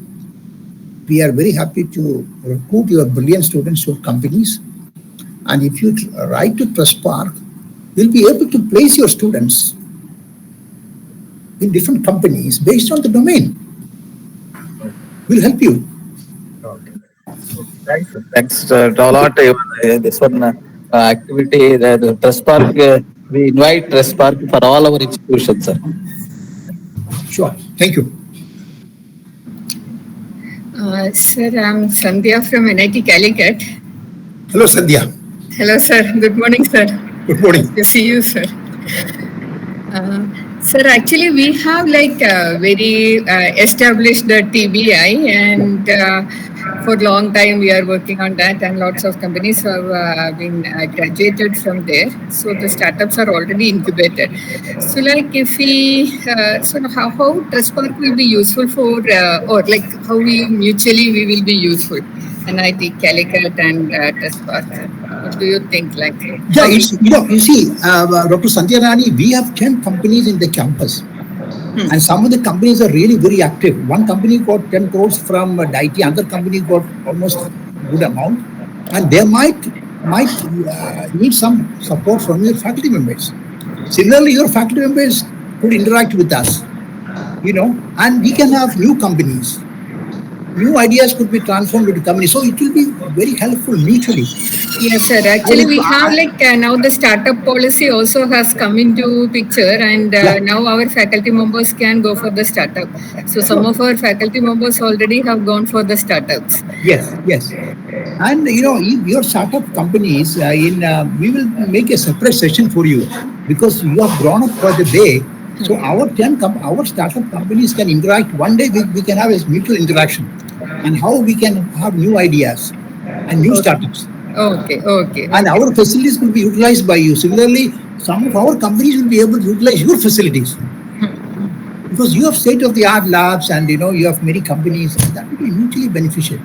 Speaker 3: We are very happy to recruit your brilliant students to companies. And if you write to TrESTPark, we'll be able to place your students in different companies based on the domain. We'll help you.
Speaker 10: Thanks a lot. This one activity, the TrESTPark, we invite TrESTPark for all our institutions, sir.
Speaker 3: Sure. Thank you.
Speaker 11: Sir, I'm Sandhya from NIT Calicut.
Speaker 3: Hello, Sandhya.
Speaker 11: Hello, sir. Good morning, sir.
Speaker 3: Good morning.
Speaker 11: Nice to see you, sir. Sir, actually, we have like very established the TBI, and for a long time we are working on that, and lots of companies have been graduated from there. So the startups are already incubated. So, like, if we, so how TrESTPark will be useful for, or like how we mutually we will be useful, NIT Calicut and TrESTPark. What do you think? Like,
Speaker 3: yeah, you see, Dr. Sandhya Rani, we have 10 companies in the campus. And some of the companies are really very active. One company got 10 crores from DIT, another company got almost a good amount. And they might need some support from your faculty members. Similarly, your faculty members could interact with us, and we can have new companies. New ideas could be transformed into companies. So it will be very helpful mutually.
Speaker 11: Yes, sir. Actually, we have like now the startup policy also has come into picture, and now our faculty members can go for the startup. So some of our faculty members already have gone for the startups.
Speaker 3: Yes. And if your startup companies, we will make a separate session for you because you have grown up for the day. So our startup companies can interact. One day we can have a mutual interaction, and how we can have new ideas and new startups.
Speaker 11: Okay.
Speaker 3: And our facilities will be utilized by you. Similarly, some of our companies will be able to utilize your facilities because you have state-of-the-art labs, and you have many companies. That will be mutually beneficial.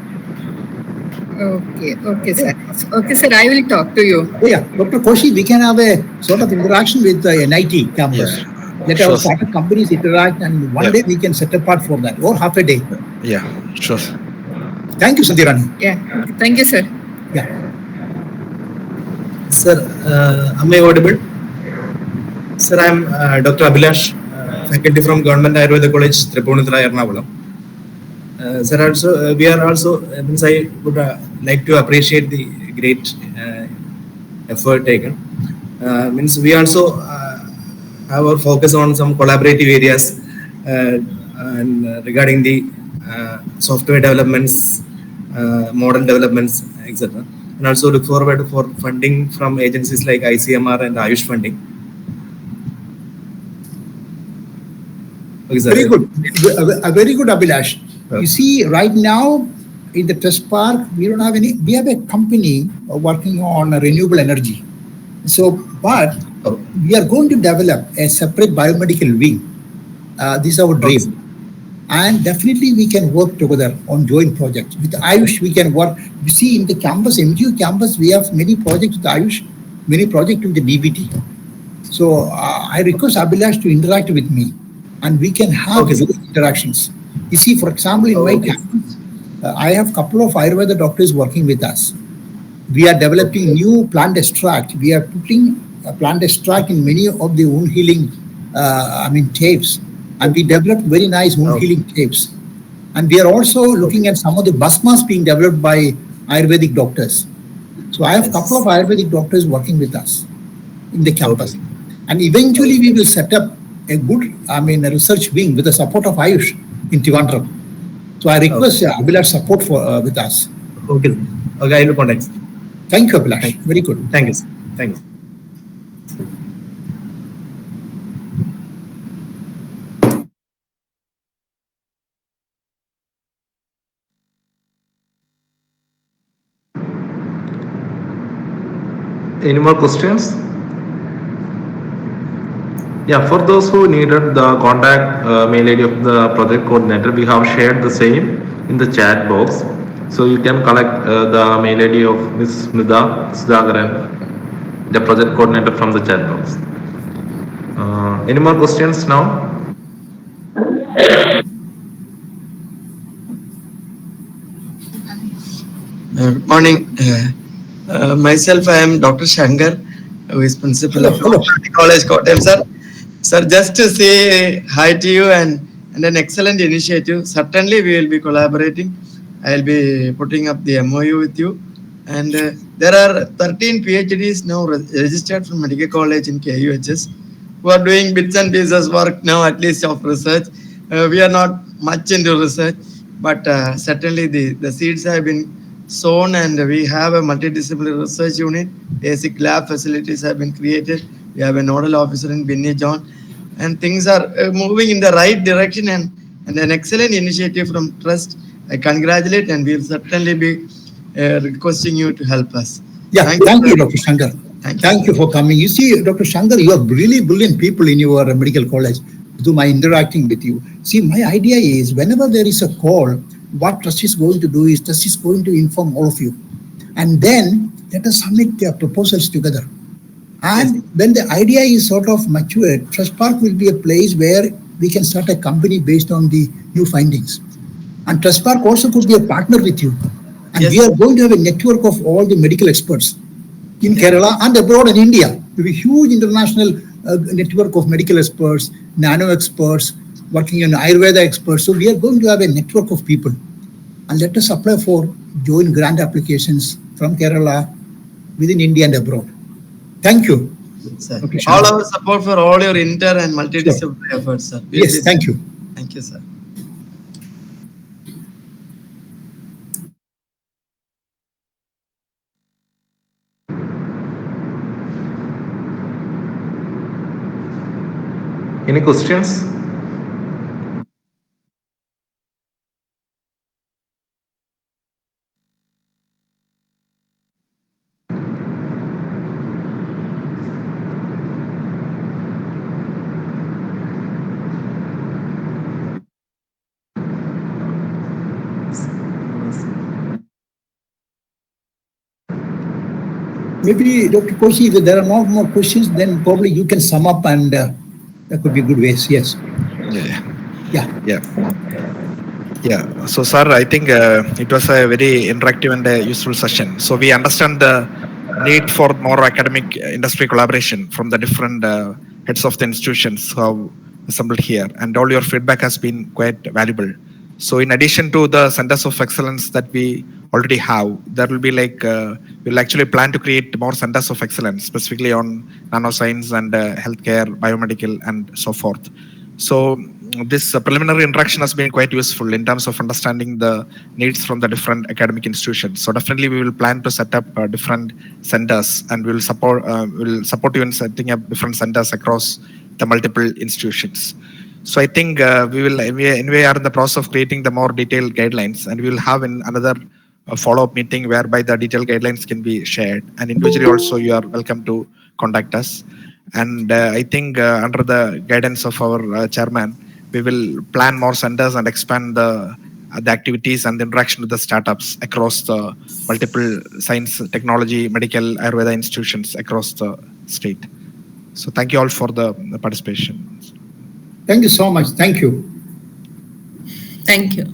Speaker 11: Okay, sir. Okay, sir. I will talk to you.
Speaker 3: Oh, yeah, Dr. Koshy, we can have a sort of interaction with the NIT campus. Let our startup companies interact, and one day we can set apart for that, or half a day.
Speaker 4: Yeah, sure.
Speaker 3: Thank you, Sandhya Rani.
Speaker 11: Yeah, thank you, sir.
Speaker 3: Yeah.
Speaker 13: Sir, am I audible? Sir, I am Dr. Abhilash, faculty from Government Ayurveda College, Tripunithura, Ernakulam. Sir, also we are also, I would like to appreciate the great effort taken. We also have our focus on some collaborative areas and regarding the software developments, model developments, etc. And also look forward for funding from agencies like ICMR and Ayush funding.
Speaker 3: Very good. Very good, Abhilash. You see, right now in the TrESTPark, we don't have any. We have a company working on renewable energy. So, but we are going to develop a separate biomedical wing. This is our dream. And definitely we can work together on joint projects. With Ayush, we can work. You see, in the campus, MGU campus, we have many projects with Ayush, many projects with the DBT. So I request Abhilash to interact with me, and we can have interactions. You see, for example, in my campus, I have a couple of Ayurveda doctors working with us. We are developing new plant extract. We are putting a plant extract in many of the wound healing, tapes. And we developed very nice wound healing tapes. And we are also looking at some of the basmas being developed by Ayurvedic doctors. So I have a couple of Ayurvedic doctors working with us in the campus. And eventually we will set up a good, a research wing with the support of Ayush in Trivandrum. So I request Abhilash support with us.
Speaker 13: Okay, I will contact.
Speaker 3: Thank you, Abhilash. Very good.
Speaker 13: Thank you. Thank you.
Speaker 1: Any more questions? Yeah, for those who needed the contact mail ID of the project coordinator, we have shared the same in the chat box. So you can collect the mail ID of Ms. Smita Sudhakaran, the project coordinator, from the chat box. Any more questions now?
Speaker 8: Good morning. Myself, I am Dr. Shankar, who is principal of College, Kottayam, sir. Sir, just to say hi to you and an excellent initiative. Certainly, we will be collaborating. I will be putting up the MOU with you. And there are 13 PhDs now registered from Medical College in KUHS who are doing bits and pieces work now, at least of research. We are not much into research, but certainly the seeds have been sown, and we have a multidisciplinary research unit. Basic lab facilities have been created. We have a nodal officer in Binny John, and things are moving in the right direction, and an excellent initiative from TrEST. I congratulate, and we'll certainly be requesting you to help us.
Speaker 3: Yeah, thank you, Dr. Shankar. Thank you for coming. You see, Dr. Shankar, you are really brilliant people in your medical college. Through my interacting with you. See, my idea is whenever there is a call, what TrEST is going to do is TrEST is going to inform all of you. And then let us submit their proposals together. And when the idea is sort of matured, TrESTPark will be a place where we can start a company based on the new findings. And TrESTPark also could be a partner with you. And we are going to have a network of all the medical experts in Kerala and abroad in India. There will be a huge international network of medical experts, nano experts, working on Ayurveda experts. So we are going to have a network of people. And let us apply for joint grant applications from Kerala, within India and abroad. Thank you.
Speaker 8: Sir. All our support for all your inter and multidisciplinary efforts, sir.
Speaker 3: Yes, thank you.
Speaker 8: Thank you, sir.
Speaker 1: Any questions?
Speaker 3: Maybe, Dr. Koshy, if there are no more questions, then probably you can sum up, and that could be a good way. Yes.
Speaker 4: Yeah. So, sir, I think it was a very interactive and useful session. So we understand the need for more academic industry collaboration from the different heads of the institutions who have assembled here, and all your feedback has been quite valuable. So in addition to the centers of excellence that we already have, there will be we'll actually plan to create more centers of excellence, specifically on nanoscience and healthcare, biomedical, and so forth. So this preliminary interaction has been quite useful in terms of understanding the needs from the different academic institutions. So definitely we will plan to set up different centers, and we will support you in setting up different centers across the multiple institutions. So I think we are in the process of creating the more detailed guidelines, and we will have another follow-up meeting whereby the detailed guidelines can be shared, and individually also you are welcome to contact us. And I think under the guidance of our chairman, we will plan more centers and expand the activities and the interaction with the startups across the multiple science, technology, medical, Ayurveda institutions across the state. So thank you all for the participation.
Speaker 3: Thank you so much. Thank you.
Speaker 14: Thank you.